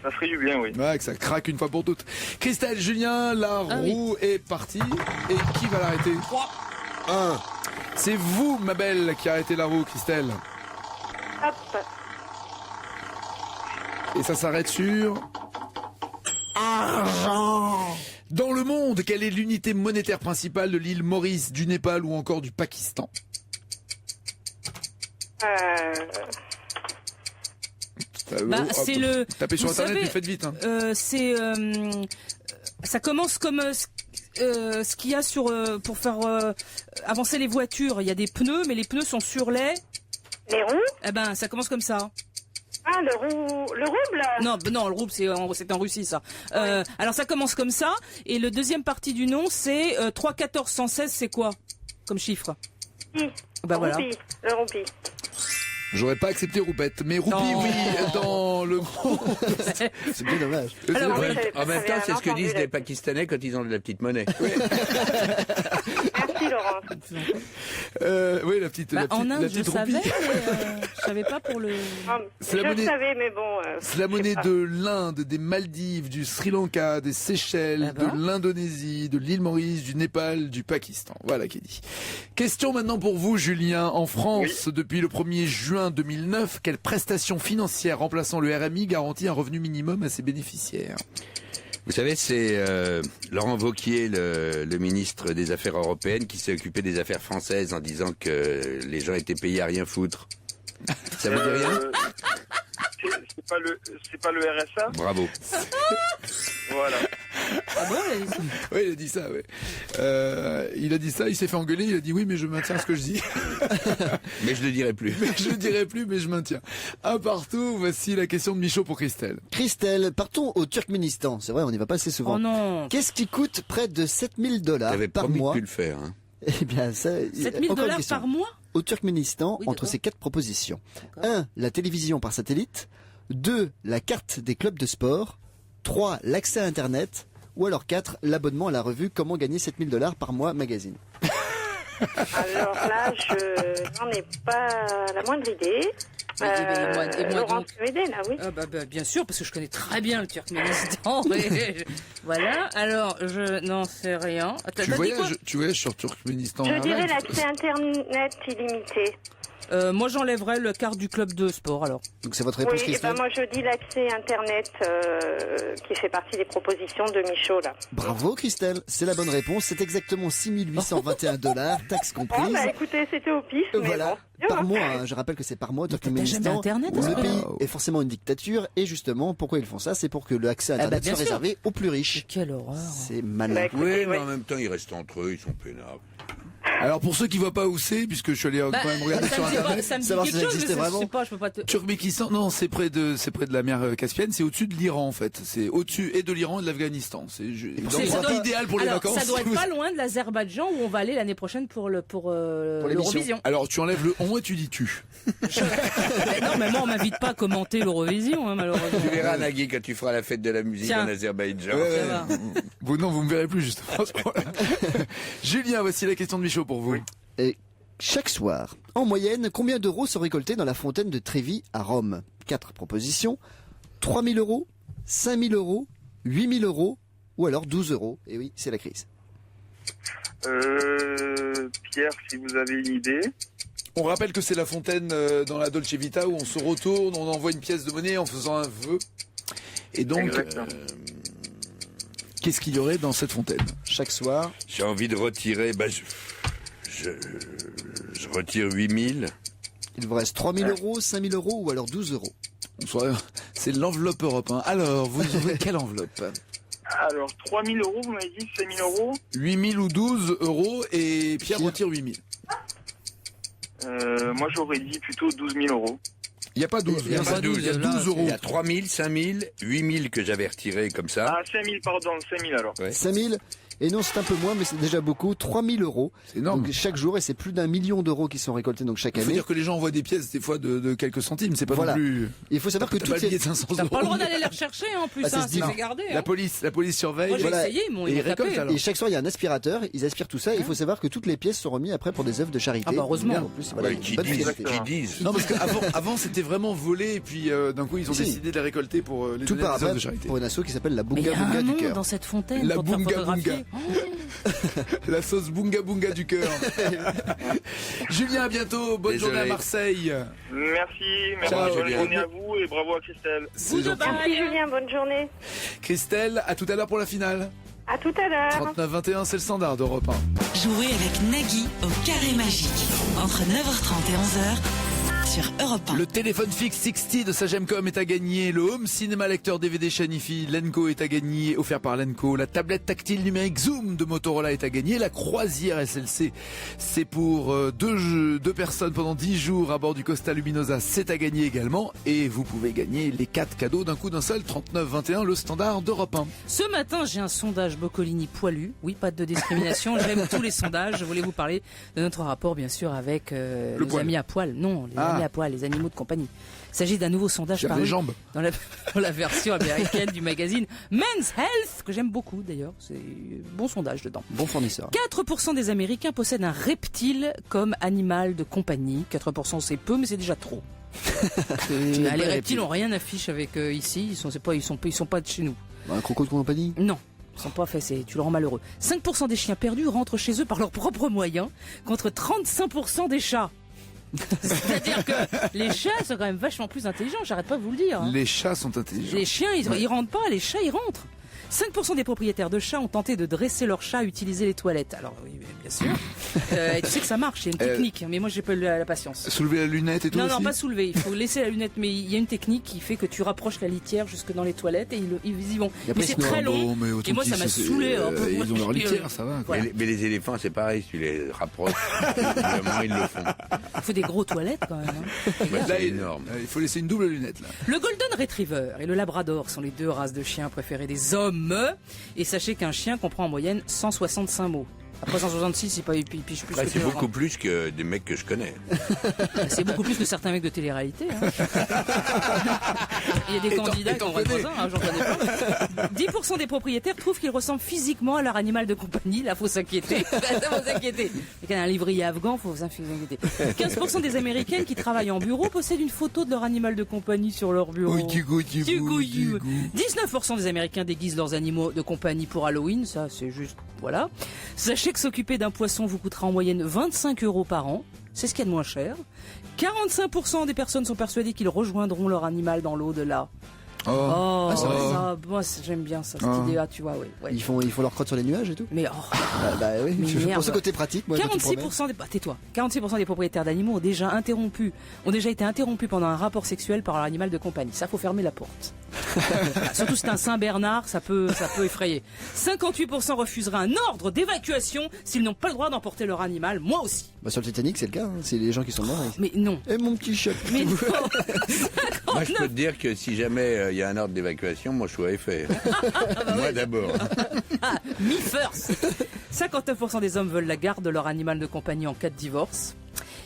Ça ferait du bien, oui. Ouais, que ça craque une fois pour toutes. Christelle, Julien, la roue est partie. Et qui va l'arrêter? 1. C'est vous, ma belle, qui arrêtez la roue, Christelle. Hop. Et ça s'arrête sur... Argent. Dans le monde, quelle est l'unité monétaire principale de l'île Maurice, du Népal ou encore du Pakistan? Bah, c'est le. Tapez sur vous internet, savez, mais faites vite. Hein. Ça commence comme ce qu'il y a sur pour faire avancer les voitures. Il y a des pneus, mais les pneus sont sur les. Les roues? Eh ben, ça commence comme ça. Ah, le rouble? Non, le rouble, c'est en Russie, ça. Alors, ça commence comme ça. Et le deuxième partie du nom, c'est 3, 14, 116, c'est quoi comme chiffre? Bah voilà. Le roupie. J'aurais pas accepté roupette, mais roupie, Non. oui, dans le monde. C'est bien dommage. Alors, Ouais, oui. en même temps, c'est ce que disent entendu les Pakistanais quand ils ont de la petite monnaie. Merci, Laurent. Oui, la petite, Bah, la petite, en la Inde, je petite savais, roupie. mais je savais pas pour le. C'est la Je monnaie- le savais, mais bon. C'est la monnaie de l'Inde, des Maldives, du Sri Lanka, des Seychelles, Ah bah. de l'Indonésie, de l'île Maurice, du Népal, du Pakistan. Voilà qui est dit. Question maintenant pour vous, Julien. En France, depuis le 1er juin 2009, quelle prestation financière remplaçant le RMI garantit un revenu minimum à ses bénéficiaires? Vous savez, c'est Laurent Wauquiez, le ministre des Affaires européennes, qui s'est occupé des affaires françaises en disant que les gens étaient payés à rien foutre. Ça vous dit rien? C'est pas le RSA? Bravo. Voilà. Ah bon, elle a dit ça. Oui, il a dit ça, oui. Il a dit ça, il s'est fait engueuler, il a dit oui, mais je maintiens ce que je dis. Mais je le dirai plus. Mais je ne dirai plus, mais je maintiens. Un partout, voici la question de Michaud pour Christelle. Christelle, partons au Turkménistan. C'est vrai, on y va pas assez souvent. Oh non. Qu'est-ce qui coûte près de 7000 dollars J'avais par promis mois? de plus le faire. Hein. Eh bien, ça, 7000 encore une $ question. par mois? Au Turkménistan, Oui, entre d'accord. ces 4 propositions. D'accord. 1. La télévision par satellite. 2. La carte des clubs de sport. 3. L'accès à Internet. Ou alors 4. L'abonnement à la revue Comment gagner 7000 dollars par mois magazine. Alors là, je n'en ai pas la moindre idée. Et moi Laurent donc. peut m'aider, là, oui. Ah bah, bien sûr, parce que je connais très bien le Turkménistan. Voilà, alors je n'en sais rien. T'as dit quoi? Tu voyages sur Turkménistan Je dirais Airlines? l'accès Internet illimité. Moi j'enlèverais le quart du club de sport alors. Donc c'est votre Oui, réponse, et ben Christelle? moi je dis l'accès Internet qui fait partie des propositions de Michaud, là. Bravo, Christelle. C'est la bonne réponse. C'est exactement 6821 dollars, taxes comprises. Oh, bah écoutez, c'était au pif, mais Voilà, bon. par Bien, mois, hein. hein. Je rappelle que c'est par mois. Mais t'as Turkménistan, jamais Internet à ce le moment-là? pays est forcément une dictature, et justement, pourquoi ils font ça? C'est pour que l'accès à Ah bah, Internet bien soit sûr. réservé aux plus riches. Quelle horreur. C'est malin. Bah, écoutez, Oui, mais ouais. en même temps, ils restent entre eux, ils sont peinards. Alors pour ceux qui voient pas où c'est, puisque je suis allé quand même regarder sur internet. Ça me dit Savoir quelque si ça chose, mais existait je vraiment. sais pas, je peux pas te... Turkménistan, non, c'est près de la mer Caspienne, c'est au-dessus de l'Iran en fait. C'est au-dessus et de l'Iran et de l'afghanistan. C'est ça l'endroit doit- idéal pour les Alors, vacances. ça doit si être vous- pas loin de l'Azerbaïdjan où on va aller l'année prochaine pour l'Eurovision. Alors tu enlèves le on et tu dis tu. Mais non, mais moi on m'invite pas à commenter l'Eurovision, hein, malheureusement. Tu verras, Nagui, quand tu feras la fête de la musique Tiens. en Azerbaïdjan. Ouais, Ça va. Vous non, vous me verrez plus justement. ce problème. Julien, voici la question de Michaud pour vous. Et chaque soir, en moyenne, combien d'euros sont récoltés dans la fontaine de Trévi à Rome? 4 propositions. 3000 euros, 5000 euros, 8000 euros, ou alors 12 euros. Et oui, c'est la crise. Pierre, si vous avez une idée. On rappelle que c'est la fontaine dans la Dolce Vita où on se retourne, on envoie une pièce de monnaie en faisant un vœu. Et donc, Exactement. qu'est-ce qu'il y aurait dans cette fontaine? Chaque soir, J'ai envie de retirer, je retire 8000. Il vous reste 3 000 euros, 5 000 euros ou alors 12 euros. C'est l'enveloppe Europe 1. Alors, vous ouvrez quelle enveloppe? Alors, 3 000 euros, vous m'avez dit, 5 000 euros 8 000 ou 12 euros et Pierre retire 8 000. Moi, j'aurais dit plutôt 12 000 euros. Il n'y a pas 12, Il y a pas 12, il y a 12 euros. Il y a 3 000, 5 000, 8 000 que j'avais retiré comme ça. Ah, 5 000, pardon, 5 000 alors. Ouais. 5 000. Et non, c'est un peu moins, mais c'est déjà beaucoup. 3 000 euros. C'est énorme. Donc, chaque jour, et c'est plus d'1 million d'euros qui sont récoltés donc chaque Il faut année. dire que les gens envoient des pièces des fois de quelques centimes, c'est pas Voilà. non plus. Il faut savoir que T'as toutes pas le billet ces... de 500 T'as euros. pas le droit d'aller les rechercher en plus, Ah, ça hein, se dit c'est non. gardé. La police surveille. Moi j'ai Voilà. essayé, ils Et ils m'ont récoltent, tapé. alors. Et chaque soir, il y a un aspirateur, ils aspirent tout ça. Et il faut savoir que toutes les pièces sont remises après pour des œuvres de charité. Ah bah, heureusement. En plus, voilà, Ouais, une qui bonne disent, finalité. qui disent. Non, parce qu'avant c'était vraiment volé et puis d'un coup ils ont Si. décidé de les récolter pour les Tout donner par à des œuvres après de charité. pour une asso qui s'appelle la Mais il y Bunga a Bunga un du nom cœur. dans cette fontaine La pour te faire Bunga photographier. La sauce bunga bunga du cœur. Julien, à bientôt. Bonne Désolé. journée à Marseille. Merci, Ciao, bonne Julien. journée à vous et bravo à Christelle. C'est Vous de gentil. Merci Julien, bonne journée. Christelle, à tout à l'heure pour la finale. À tout à l'heure. 39-21, c'est le standard d'Europe 1. Jouez avec Nagui au carré magique. Entre 9h30 et 11h sur Europe 1. Le téléphone fixe 60 de Sagemcom est à gagner. Le home cinéma lecteur DVD Shanifi Lenco est à gagner, offert par Lenco. La tablette tactile numérique Zoom de Motorola est à gagner. La croisière SLC, c'est pour deux personnes pendant 10 jours à bord du Costa Luminosa, c'est à gagner également. Et vous pouvez gagner les 4 cadeaux d'un coup d'un seul. 39-21, le standard d'Europe 1. Ce matin, j'ai un sondage Boccolini poilu. Oui, pas de discrimination. J'aime tous les sondages. Je voulais vous parler de notre rapport, bien sûr, avec nos poil. amis à poil. Non, les amis à poil, les animaux de compagnie. Il s'agit d'un nouveau sondage J'ai paru les jambes. dans la version américaine du magazine Men's Health, que j'aime beaucoup d'ailleurs. C'est un bon sondage dedans. Bon fournisseur. 4% des Américains possèdent un reptile comme animal de compagnie. 4% c'est peu, mais c'est déjà trop. Les reptiles ont rien à fiche avec ici. Ils sont pas de chez nous. Un croco de compagnie. Non. Ils sont pas faits, tu le rends malheureux. 5% des chiens perdus rentrent chez eux par leurs propres moyens, contre 35% des chats. C'est-à-dire que les chats sont quand même vachement plus intelligents, j'arrête pas de vous le dire. Hein. Les chats sont intelligents. Les chiens, ils rentrent pas, les chats, ils rentrent. 5% des propriétaires de chats ont tenté de dresser leur chat à utiliser les toilettes. Alors, oui, bien sûr. Et tu sais que ça marche, il y a une technique, mais moi j'ai pas la patience. Soulever la lunette et tout Non, aussi. non, pas soulever. Il faut laisser la lunette, mais il y a une technique qui fait que tu rapproches la litière jusque dans les toilettes et ils y vont. Et après, Mais c'est sinon, très long. Bon, mais autant Et moi, ça qu'ils m'a saoulé. un peu. Ils ont leur Moi, litière, ça va. quoi. Voilà. Mais les éléphants, c'est pareil, si tu les rapproches, évidemment, ils le font. Il faut des gros toilettes quand même. Hein. Ouais, Là, c'est énorme. il faut laisser une double lunette là. Le Golden Retriever et le Labrador sont les deux races de chiens préférées des hommes. Et sachez qu'un chien comprend en moyenne 165 mots. Après 166, il pige plus Ouais, que c'est deux, beaucoup hein. plus que des mecs que je connais. C'est beaucoup plus que certains mecs de télé-réalité. Hein. Il y a des candidats qui ont voisins, hein, j'en connais pas. 10% des propriétaires trouvent qu'ils ressemblent physiquement à leur animal de compagnie. Là, faut s'inquiéter. Faut s'inquiéter. Il y a un livrier afghan, faut s'inquiéter. 15% des Américaines qui travaillent en bureau possèdent une photo de leur animal de compagnie sur leur bureau. 19% des Américains déguisent leurs animaux de compagnie pour Halloween. Ça, c'est juste, voilà. Sachez que s'occuper d'un poisson vous coûtera en moyenne 25 € par an. C'est ce qu'il y a de moins cher. 45% des personnes sont persuadées qu'ils rejoindront leur animal dans l'au-delà. Oh, ça, moi j'aime bien ça, cette idée-là, tu vois, ouais. Ils font leur crotte sur les nuages et tout. Mais Bah oui. Mais merde. Pour ce côté pratique, moi. 46% des, tais-toi. 46% des propriétaires d'animaux ont déjà été interrompus pendant un rapport sexuel par leur animal de compagnie. Ça, faut fermer la porte. Surtout si c'est un Saint-Bernard, ça peut effrayer. 58% refuseraient un ordre d'évacuation s'ils n'ont pas le droit d'emporter leur animal. Moi aussi. Bah sur le Titanic, c'est le cas. Hein. C'est les gens qui sont morts. Mais non. Et mon petit chat. Mais non. Moi, je peux te dire que si jamais il y a un ordre d'évacuation, moi, je suis à effet. Moi, d'abord. Me first. 59% des hommes veulent la garde de leur animal de compagnie en cas de divorce.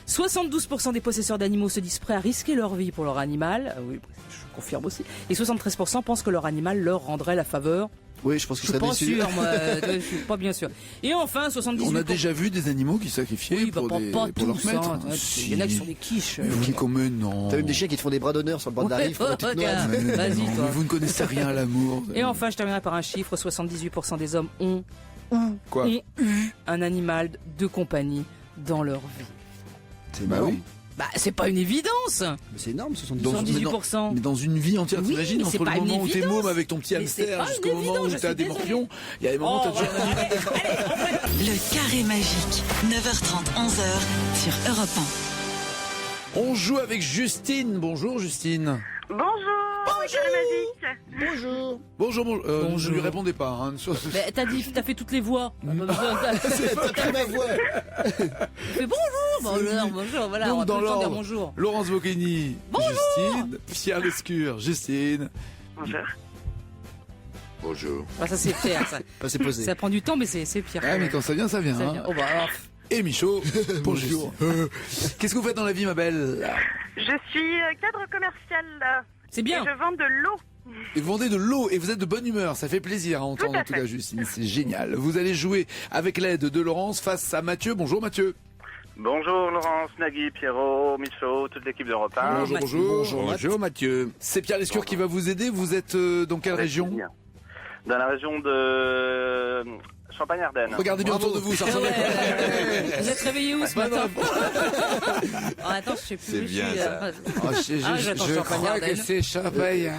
72% des possesseurs d'animaux se disent prêts à risquer leur vie pour leur animal. Oui, je confirme aussi. Et 73% pensent que leur animal leur rendrait la faveur. Oui, je pense que Je suis pas sûr, moi. Je suis pas bien sûr. Et enfin, 78%. On a déjà vu des animaux qui sacrifiaient Oui, bah, pour pas leur tous, maître. hein. Il y en a qui sont des quiches. Qui comme non. T'as même des chiens qui te font des bras d'honneur sur le bord de la rive. pour la petite noix. Mais Vas-y, non, toi. mais vous ne connaissez rien à l'amour. Et enfin, je terminerai par un chiffre. 78% des hommes ont eu un animal de compagnie dans leur vie. C'est Bah marrant. oui. Bah, c'est pas une évidence. Mais c'est énorme, 70. 78%. Mais dans une vie entière, Oui, t'imagines, mais c'est entre le pas une moment où t'es évidence. môme avec ton petit Mais c'est hamster pas jusqu'au une moment évidence, où je t'as suis des désolée. morpions, il y a des moments où t'as déjà un animal. Le carré magique. 9h30, 11h sur Europe On joue avec Justine. Bonjour Justine. Bonjour, Carré Magique. Bonjour. Bonjour, ne Bonjour. lui répondez pas. Hein. Mais t'as fait toutes les voix. T'as pris ma voix. Fais bonjour, voilà, on Donc, a dans tout le temps de dire l'ordre, bonjour. Laurence Bocchini, Justine, Pierre Lescure, Justine. Bonjour. Bonjour. Ah, ça c'est pire, ça. C'est posé. Ça prend du temps, mais c'est pire. Ah, mais quand ça vient, ça vient. Ça hein. vient. Oh bah alors, Et Michaud, bonjour. Qu'est-ce que vous faites dans la vie, ma belle? Je suis cadre commercial c'est et bien. je vends de l'eau. Et vous vendez de l'eau et vous êtes de bonne humeur. Ça fait plaisir à entendre, Tout à en tout cas, fait. Justine. C'est génial. Vous allez jouer avec l'aide de Laurence face à Mathieu. Bonjour, Mathieu. Bonjour Laurence, Nagui, Pierrot, Michaud, toute l'équipe d'Europe 1. Bonjour, Mathieu. bonjour. Bonjour Mathieu. C'est Pierre Lescure qui va vous aider. Vous êtes dans quelle région? Dans la région de Champagne-Ardenne. Regardez bien autour de vous, ça ressemble à quoi? Vous êtes réveillé où ce Bonne matin? réponse. Oh, attends, je sais plus. C'est où je bien, suis, ça. Oh, je j'attends crois que Champagne-Ardenne. c'est Champagne.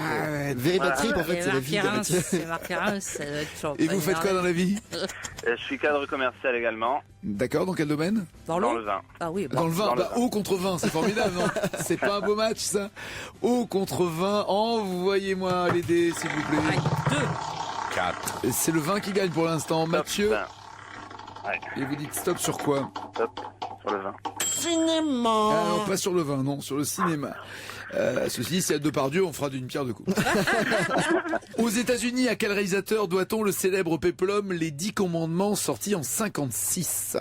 Very bad trip, en fait, c'est la vie. C'est marqué Reims, ça doit être Et vous faites quoi dans la vie? Et je suis cadre commercial également, D'accord, dans quel domaine? Dans dans l'eau? le vin. Ah oui, bah. Dans le vin, Dans le bah, vin. eau contre vin, c'est formidable, non? C'est pas un beau match, ça? Eau contre vin, envoyez-moi les dés, s'il vous plaît. Aïe, 2. 4. C'est le vin qui gagne pour l'instant. Mathieu, Top, ouais, et vous dites stop sur quoi? top, sur le vin. Ah non, pas sur le vin, non, sur le cinéma. Ceci dit, si elle Depardieu, on fera d'une pierre deux coups. Aux États-Unis, à quel réalisateur doit-on le célèbre péplum Les 10 Commandements, sorti en 56?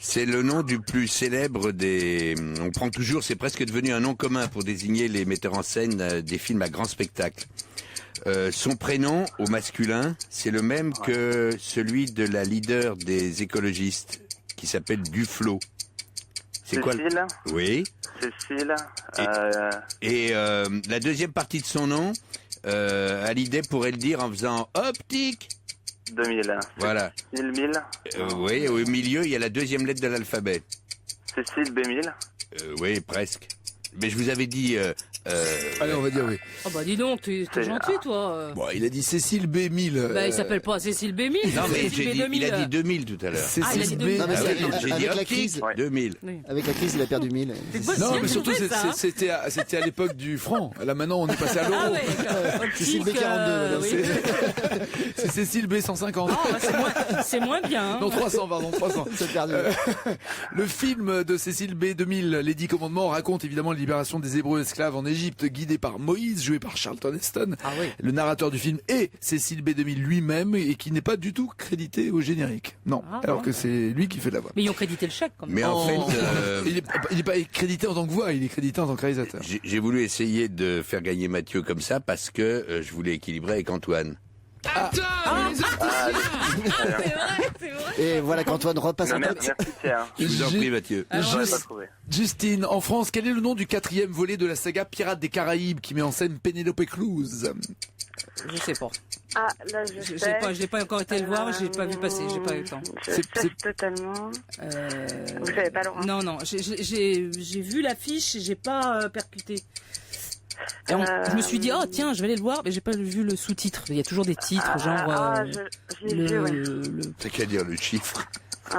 C'est le nom du plus célèbre des... On prend toujours, c'est presque devenu un nom commun pour désigner les metteurs en scène des films à grand spectacle. Son prénom, au masculin, c'est le même que celui de la leader des écologistes, qui s'appelle Duflo. C'est quoi le... Cécile, Oui. Cécile, Et la deuxième partie de son nom, Hallyday pourrait le dire en faisant optique. 2000. Voilà. Cécile 1000, Oui, au milieu, il y a la deuxième lettre de l'alphabet. Cécile B1000. Oui, presque. Mais je vous avais dit... Allez, on va dire oui. Oh bah dis donc, t'es gentil toi. Bon, il a dit Cécile B1000. Bah il s'appelle pas Cécile B1000. Non, mais Cécile j'ai dit, il a dit 2000 tout à l'heure. Ah, il a dit Cécile 2000. B. Non, mais Ah c'est oui, j'ai dit avec la optique, crise. 2000. Avec la crise, il a perdu 1000. Non, mais c'est surtout, vrai, ça, hein. c'était à l'époque du franc. Là, maintenant, on est passé à l'euro. Ah ouais, Cécile optique, B42, madame, oui. C'est Cécile B150. Oh, bah, c'est moins bien. Hein. Non, 300, pardon, 300. C'est perdu. Le film de Cécile B 2000, Les 10 Commandements, raconte évidemment la libération des Hébreux esclaves en Égypte, guidé par Moïse, joué par Charlton Heston. Ah oui. Le narrateur du film est Cécile B 2000 lui-même et qui n'est pas du tout crédité au générique. Non, Ah alors bon. que c'est lui qui fait la voix. Mais ils ont crédité le chèque quand même. Mais en Oh. fait, Il est pas crédité en tant que voix, il est crédité en tant que réalisateur. j'ai voulu essayer de faire gagner Mathieu comme ça parce que je voulais équilibrer avec Antoine. C'est vrai. Et voilà qu'Antoine repasse en Merci, tête. merci Pierre. Je vous en prie, Mathieu. Alors, Je l'ai Juste- pas trouvé. Justine, en France, quel est le nom du 4e volet de la saga Pirates des Caraïbes qui met en scène Penelope Cruz? Je sais pas. Ah, là, je sais. J'ai pas encore été le voir, j'ai pas vu passer, j'ai pas eu le temps. Je C'est- sais totalement. Vous savez pas, Laurent? Non, non, j'ai vu l'affiche et j'ai pas percuté. Et je me suis dit, oh tiens, je vais aller le voir, mais j'ai pas vu le sous-titre. Il y a toujours des titres, genre J'ai vu, ouais. C'est qu'à dire le chiffre. Je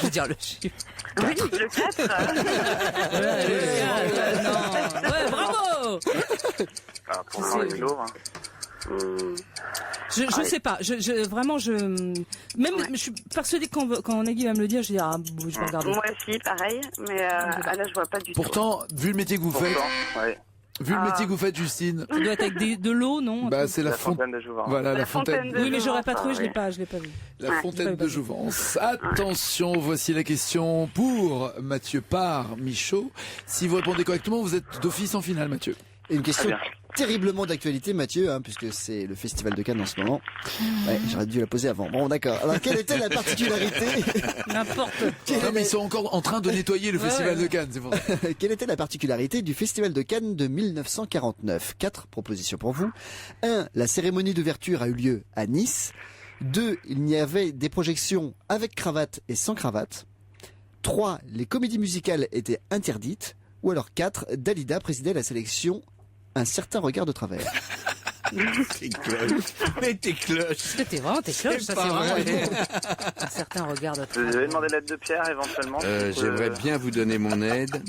veux dire le chiffre. Oui, le 4. Non. Ouais, bravo. Ah, pour moi, avec l'eau. Je sais pas. Vraiment, même, je suis persuadée que quand Nagui va me le dire, je vais dire, ah, bon, je vais regarder. Moi aussi, pareil. Mais là, je vois pas du tout. Pourtant, vu le métier que vous faites, Ouais. vu le métier que vous faites, Justine, Ça doit être avec de l'eau, non? bah c'est la La fontaine. fontaine de Jouvin. Voilà, la La fontaine fontaine. de- Oui, mais j'aurais pas trouvé, oui. je l'ai pas vu. La Ouais. fontaine de Jouvence. Attention, voici la question pour Mathieu par Michaud. Si vous répondez correctement, vous êtes d'office en finale, Mathieu. Et une question Très bien. terriblement d'actualité, Mathieu, hein, puisque c'est le Festival de Cannes en ce moment. Ouais, j'aurais dû la poser avant. Bon, d'accord. Alors, quelle était la particularité N'importe. Non, mais ils sont encore en train de nettoyer le Ouais, Festival ouais. de Cannes, c'est pour ça. Quelle était la particularité du Festival de Cannes de 1949? 4 propositions pour vous. 1. La cérémonie d'ouverture a eu lieu à Nice. 2. Il y avait des projections avec cravate et sans cravate. 3. Les comédies musicales étaient interdites. Ou alors 4. Dalida présidait la sélection Un certain regard de travers. T'es cloche. Mais t'es cloche. T'es cloche, ça pas c'est vraiment. vrai. Certains regardent. Vous avez demandé l'aide de Pierre éventuellement. J'aimerais bien vous donner mon aide.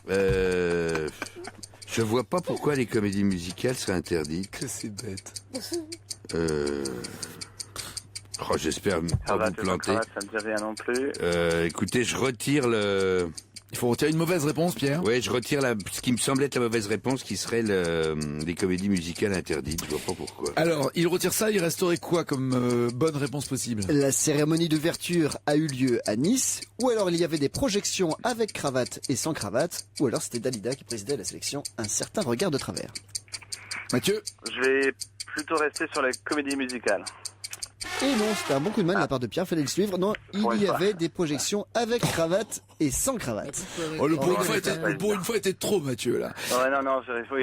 Je vois pas pourquoi les comédies musicales seraient interdites. Que c'est bête. J'espère pas vous planter. Ça me dit rien non plus. Écoutez, je retire le... Il faut retirer une mauvaise réponse, Pierre. Oui, je retire ce qui me semble être la mauvaise réponse, qui serait les comédies musicales interdites. Je vois pas pourquoi. Alors, il retire ça, il resterait quoi comme bonne réponse possible? La cérémonie d'ouverture a eu lieu à Nice, ou alors il y avait des projections avec cravate et sans cravate, ou alors c'était Dalida qui présidait la sélection Un certain regard de travers. Mathieu? Je vais plutôt rester sur la comédie musicale. Et non, c'était un bon coup de main de la part de Pierre, fallait le suivre. Non, il y avait des projections avec cravate et sans cravate. Oh, le pour une fois était trop, Mathieu, là. Ouais, non,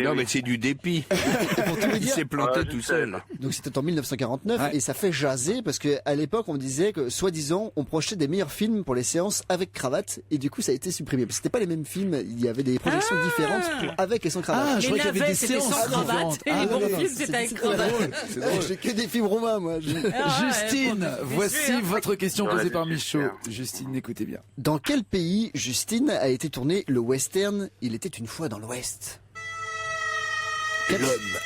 Non, mais c'est du dépit. Pour tout vous Il dire, s'est planté tout seul. donc c'était en 1949 Ouais. et ça fait jaser parce que à l'époque on disait que soi-disant on projetait des meilleurs films pour les séances avec cravate et du coup ça a été supprimé. C'était pas les mêmes films, il y avait des projections différentes pour avec et sans cravate. Ah, je Les crois qu'il y avait navets, des c'était séances sans cravate. différentes. Et les bons films, c'était avec cravate. C'est drôle. J'ai que des films romains moi. Justine, voici votre question posée par c'est Michaud. super. Justine, écoutez bien. Dans quel pays, Justine, a été tourné le western Il était une fois dans l'Ouest? L'homme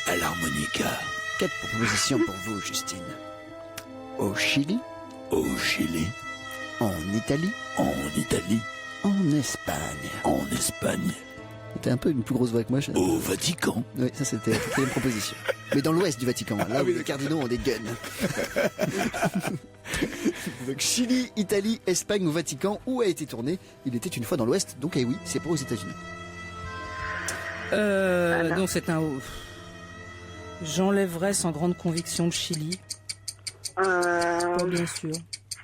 à l'harmonica. 4 propositions pour vous, Justine. Au Chili, Au Chili, en Italie, en Italie, en Espagne. en Espagne, C'était un peu une plus grosse voix que moi. au Vatican. Oui, ça c'était la quatrième proposition. Mais dans l'ouest du Vatican, là où les cardinaux ont des guns. Donc Chili, Italie, Espagne ou Vatican, où a été tourné Il était une fois dans l'ouest, donc oui, c'est pas aux États-Unis. Donc c'est un... J'enlèverais sans grande conviction le Chili. Pas bien sûr.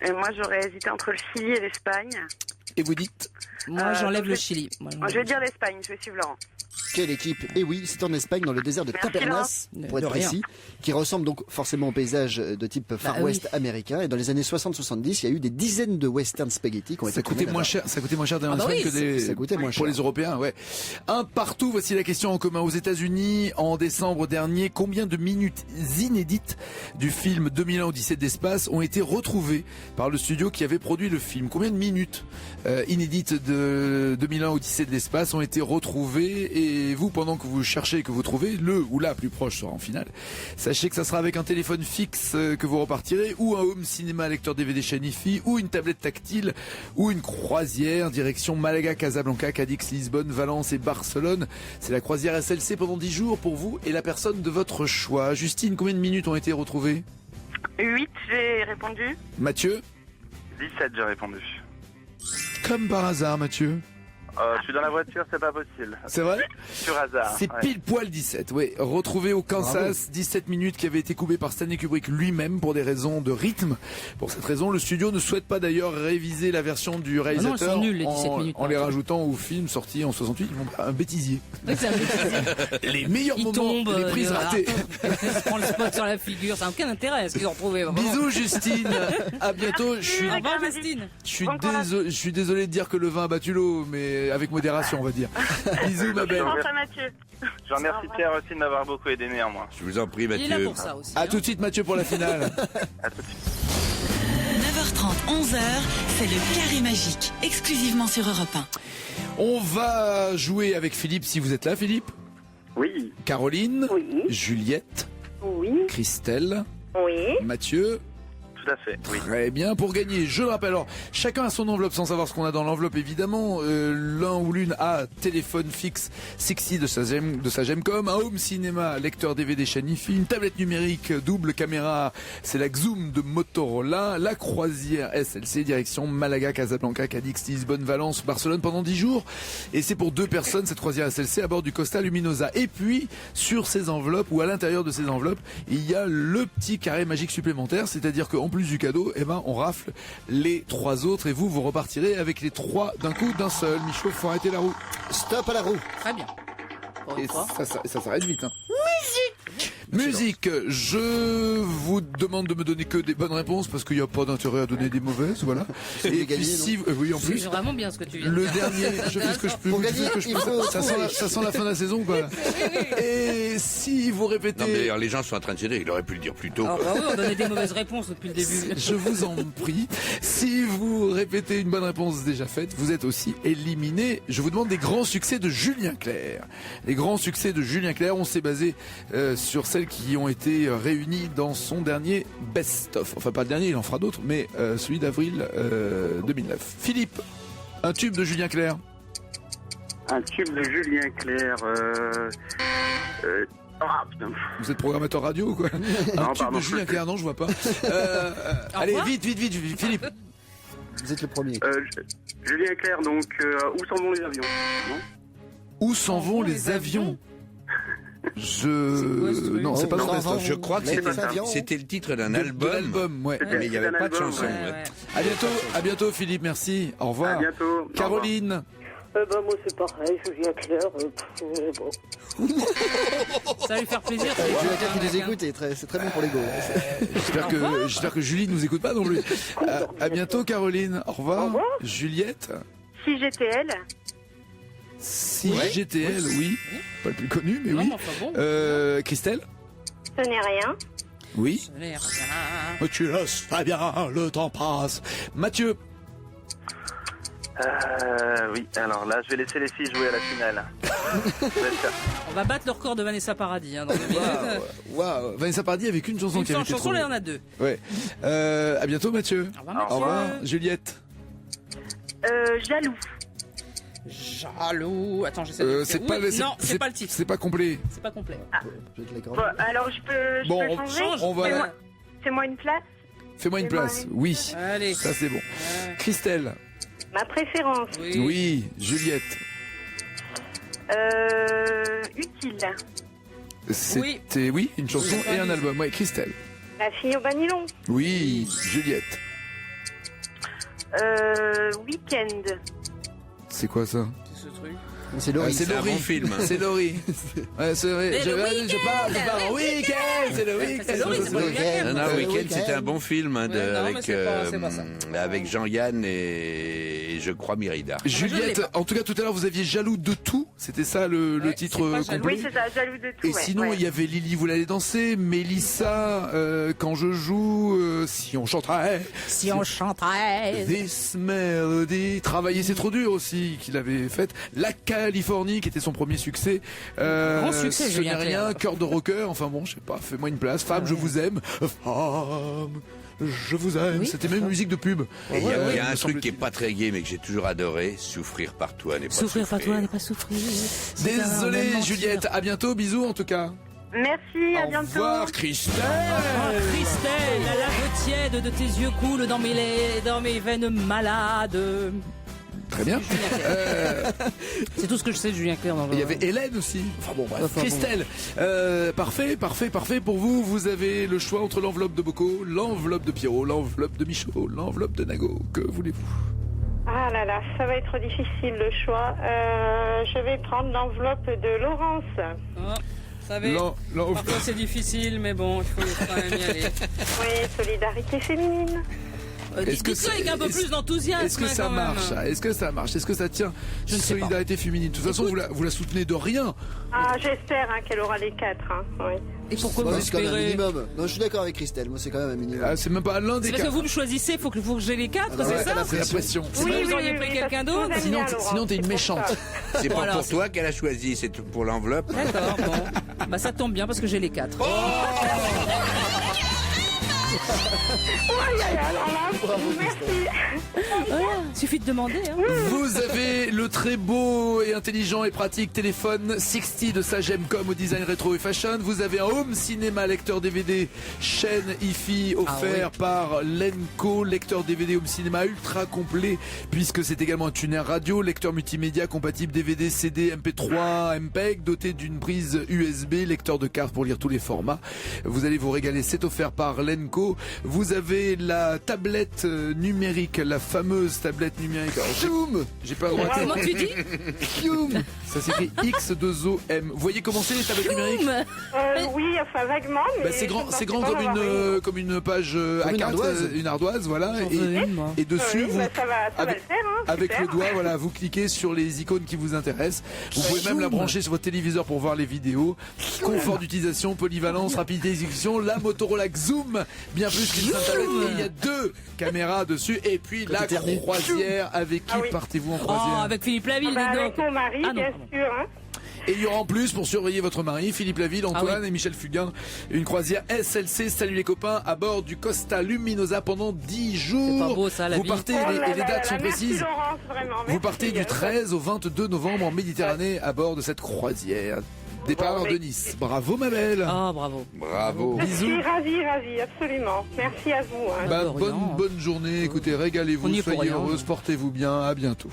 Et moi, j'aurais hésité entre le Chili et l'Espagne. Et vous dites? Moi, j'enlève donc le je- Chili. Je vais dire l'Espagne, je vais suivre Laurent. Quelle équipe Et oui, c'est en Espagne, dans le désert de Merci, Tabernas, pour De être rien. précis, qui ressemble donc forcément au paysage de type Far oui. West américain. Et dans les années 60-70, il y a eu des dizaines de western spaghetti qui ont été Ça coûtait tournés moins là-bas. cher, ça coûtait moins cher d'aller en Ah bah Espagne oui, que des, ça coûtait moins pour cher. les Européens, ouais. Un partout, voici la question en commun aux États-Unis. En décembre dernier, combien de minutes inédites du film 2001 Odyssée de l'espace ont été retrouvées par le studio qui avait produit le film? Combien de minutes inédites de 2001 Odyssée de l'espace ont été retrouvées? Et vous, pendant que vous cherchez et que vous trouvez, le ou la plus proche sera en finale. Sachez que ça sera avec un téléphone fixe que vous repartirez, ou un home cinéma lecteur DVD chaîne IFI, ou une tablette tactile, ou une croisière direction Malaga, Casablanca, Cadix, Lisbonne, Valence et Barcelone. C'est la croisière SLC pendant 10 jours pour vous et la personne de votre choix. Justine, combien de minutes ont été retrouvées? 8, j'ai répondu. Mathieu? 17, j'ai répondu. Comme par hasard, Mathieu. Je suis dans la voiture, c'est pas possible. C'est vrai? Sur hasard. C'est ouais. pile poil 17, oui. Retrouvé au Kansas, 17 minutes qui avaient été coupées par Stanley Kubrick lui-même pour des raisons de rythme. Pour cette raison, le studio ne souhaite pas d'ailleurs réviser la version du réalisateur elles sont nulles, les 17 minutes, en hein. les rajoutant au film sorti en 68. Ils vont un bêtisier. Oui, c'est un bêtisier. Les meilleurs Il moments, tombe, les prises ratées. Il se prend le spot sur la figure, ça n'a aucun intérêt ce qu'ils ont retrouvé. vraiment. Bisous Justine, à bientôt. Au revoir Justine. Je suis désolé de dire que le vin a battu l'eau, mais avec modération on va dire. Bisous ma belle. Pense à Mathieu. Je remercie Pierre aussi de m'avoir beaucoup aidé néanmoins. Je vous en prie, Il est là Mathieu. pour ça aussi. À hein. tout de suite Mathieu pour la finale. À tout de suite. 9h30, 11h, c'est le carré magique, exclusivement sur Europe 1. On va jouer avec Philippe si vous êtes là Philippe. Oui. Caroline, Oui. Juliette, Oui. Christelle, Oui. Mathieu. Tout à fait, oui. Très bien, pour gagner, je le rappelle, alors chacun a son enveloppe sans savoir ce qu'on a dans l'enveloppe évidemment. L'un ou l'une a téléphone fixe 6i de sa Gemcom, un home cinéma, lecteur DVD chaîne IFI, une tablette numérique double caméra, c'est la Xoom de Motorola, la croisière SLC direction Malaga, Casablanca, Cadix, Lisbonne, Valence, Barcelone pendant 10 jours. Et c'est pour 2 personnes cette croisière SLC à bord du Costa Luminosa. Et puis sur ces enveloppes ou à l'intérieur de ces enveloppes, il y a le petit carré magique supplémentaire, c'est-à-dire qu'en plus du cadeau, eh ben, on rafle les 3 autres et vous repartirez avec les 3 d'un coup d'un seul. Michaud, faut arrêter la roue. Stop à la roue. Très bien. Pour une Et fois. ça s'arrête vite. Hein. Musique, je vous demande de me donner que des bonnes réponses parce qu'il n'y a pas d'intérêt à donner des mauvaises, voilà. Et puis si, oui en plus. C'est vraiment bien ce que tu viens de Le dire. dernier, je fais ce que je peux. Pour gagner, il faut ça sent la fin de la saison, quoi. Et si vous répétez. Non, mais d'ailleurs, les gens sont en train de se dire, il aurait pu le dire plus tôt. Ah, quoi. bah oui, on donnait des mauvaises réponses depuis le début. Je vous en prie. Si vous répétez une bonne réponse déjà faite, vous êtes aussi éliminé. Je vous demande des grands succès de Julien Clerc. Les grands succès de Julien Clerc, on s'est basé sur celles qui ont été réunies dans son dernier best-of. Enfin, pas le dernier, il en fera d'autres, mais celui d'avril 2009. Philippe, un tube de Julien Clerc. Un tube de Julien Clerc. Putain. Vous êtes programmateur radio ou quoi? Un Non, tube pardon. de Julien Clerc, non, je vois pas. Allez, vite, Philippe. Vous êtes le premier. Julien Clerc, donc, où s'en vont les avions? Non. Où s'en vont les avions? Non, c'est pas dans best-of. Je crois que c'était le titre d'un album. L'album, ouais. Mais il n'y avait pas de album, chanson. ouais. À bientôt Philippe, merci. Au revoir. À bientôt. Caroline. Moi c'est pareil, Julien Clerc. Bon. Ça va lui faire plaisir. Julien Clerc qui nous écoute, c'est très bon pour l'ego. J'espère que Julie nous écoute pas non plus. À bientôt Caroline. Au revoir. Juliette. Si GTL. Si GTL, oui. Pas le plus connu, mais oui. Non, enfin bon. Christelle. Ce n'est rien. Oui. Ça a l'air Tu laisses très bien, le temps passe. Mathieu. Oui, alors là, je vais laisser les filles jouer à la finale. On va battre le record de Vanessa Paradis dans 2 minutes. Waouh. Vanessa Paradis avec une chanson Une qui avait été chanson, trouvée. là, il y en a 2. Ouais. À bientôt Mathieu. Au revoir, Au revoir. Juliette. Jaloux. Jaloux. Attends, j'essaie de... C'est Oui, pas, non, c'est pas le titre. C'est pas complet. C'est pas complet. Bon, alors je peux changer. on va. Fais-moi une place. Fais-moi une place. Oui. Allez. Ça c'est bon. Christelle. Ma préférence. Oui. Juliette. Utile. C'était une chanson et un album. Ouais, Christelle. La fille au banilon. Oui, Juliette. Week-end. C'est quoi ça? C'est ce truc. C'est Laurie. C'est un bon film. C'est Laurie. Ouais, c'est vrai. C'est le Je pars en week-end. C'est le week-end. C'est Laurie, c'est pas Julien Clerc. Non, Week-end, c'était un bon film Ouais, non, mais c'est pas ça. avec Jean-Yann et je crois Mérida. Juliette, en tout cas tout à l'heure vous aviez Jaloux de tout, c'était ça le titre complet. Oui, c'est ça, Jaloux de tout. Et sinon il y avait Lily Vous l'allez danser, Mélissa, Quand je joue, Si on chanterait, This Melody, Travailler c'est trop dur aussi qu'il avait fait, La Californie qui était son premier succès, Grand succès, Ce n'est Julien rien, Clerc. Cœur de rocker, enfin bon je sais pas, Fais-moi une place, Femme je vous aime, Femme je vous aime, Oui, c'était même musique de pub. Et il y a un me truc qui est semble-t-il. pas très gai mais que j'ai toujours adoré, Souffrir par toi n'est pas Souffrir par toi n'est pas souffrir. Désolé Juliette, à bientôt, bisous en tout cas. Merci, à Au bientôt. revoir Christelle. Oh, Christelle, la lave tiède de tes yeux coule dans mes veines malades. Très bien. C'est tout ce que je sais de Julien Clerc. Il y avait Hélène aussi. Enfin bon, bref. Christelle, parfait pour vous. Vous avez le choix entre l'enveloppe de Bocco, l'enveloppe de Pierrot, l'enveloppe de Michaud, l'enveloppe de Nago. Que voulez-vous? Ah là là, ça va être difficile le choix. Je vais prendre l'enveloppe de Laurence. Oh, vous savez, parfois c'est difficile, mais bon, il faut quand même y aller. Oui, solidarité féminine. Dites-le avec un peu plus d'enthousiasme. Est-ce que ça marche? Est-ce que ça marche? Est-ce que ça tient? Je ne sais pas. Solidarité féminine. De toute façon, vous la soutenez de rien. Ah, j'espère qu'elle aura les 4. Oui. Et pourquoi Moi, vous c'est quand même un espérez? minimum. Non, je suis d'accord avec Christelle. Moi, c'est quand même un minimum. Ah, c'est même pas l'un des C'est parce que quatre. vous me choisissez, faut que j'ai les 4, Ah, c'est ouais, ça? C'est la pression. Sinon, vous auriez pris quelqu'un d'autre. Sinon, t'es une méchante. C'est pas Voilà, pour c'est- toi qu'elle a choisi, c'est pour l'enveloppe. D'accord, bon. Bah ça tombe bien parce que j'ai les 4. Suffit de demander. Hein. Vous avez le très beau et intelligent et pratique téléphone 60 de Sagemcom au design rétro et fashion. Vous avez un home cinéma lecteur DVD chaîne hi-fi offert par Lenco, lecteur DVD home cinéma ultra complet puisque c'est également un tuner radio, lecteur multimédia compatible DVD, CD, MP3, MPEG, doté d'une prise USB, lecteur de cartes pour lire tous les formats. Vous allez vous régaler, c'est offert par Lenco. cadeaux. Vous avez la tablette numérique, la fameuse tablette numérique. Zoom. J'ai pas le droit de... Comment tu dis? Zoom. Ça s'écrit X2OM. Vous voyez comment c'est les tablettes numériques? Oui, enfin vaguement. Mais C'est grand comme une page Comme A4, une ardoise, voilà. J'en veux une, moi. Et dessus, vous, ça va le faire. Hein, avec super. le doigt, voilà, vous cliquez sur les icônes qui vous intéressent. Vous pouvez même la brancher sur votre téléviseur pour voir les vidéos. Confort d'utilisation, polyvalence, rapidité d'exécution. La Motorola Zoom, bien plus qu'une simple tablette. Et il y a 2 caméras dessus. Et puis la croisière. Avec qui partez-vous en croisière? Avec Philippe Laville, Avec mon mari, bien sûr. Hein. Et il y aura en plus, pour surveiller votre mari, Philippe Laville, Antoine et Michel Fugain, une croisière SLC, salut les copains, à bord du Costa Luminosa pendant 10 jours. C'est pas beau, ça, la Vous vie. partez, et les dates sont précises. Merci Laurence, vraiment. Vous partez du 13 au 22 novembre en Méditerranée à bord de cette croisière. Départ de Nice. Bravo ma belle. Ah, bravo. Bravo. Bisous. Je suis ravie, absolument. Merci à vous. Hein. Bah, rien. bonne journée, écoutez, régalez-vous, On y est pour soyez rien. heureuse, portez-vous bien, à bientôt.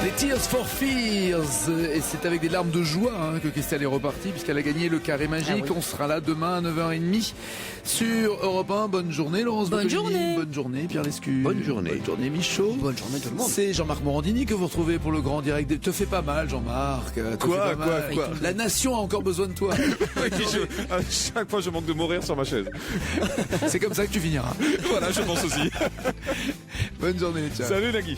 Les Tears for Fears, et c'est avec des larmes de joie que Christelle est repartie, puisqu'elle a gagné le carré magique. On sera là demain à 9h30 sur Europe 1. Bonne journée Laurence Bonne Boccolini. journée. Bonne journée Pierre Lescure. Bonne journée. Bonne journée Michaud. Bonne journée tout le monde. C'est Jean-Marc Morandini que vous retrouvez pour le grand direct. Te fais pas mal Jean-Marc. Quoi La nation a encore besoin de toi. À chaque fois, je manque de mourir sur ma chaise. C'est comme ça que tu finiras. Voilà, je pense aussi. Bonne journée, ciao. Salut Nagui.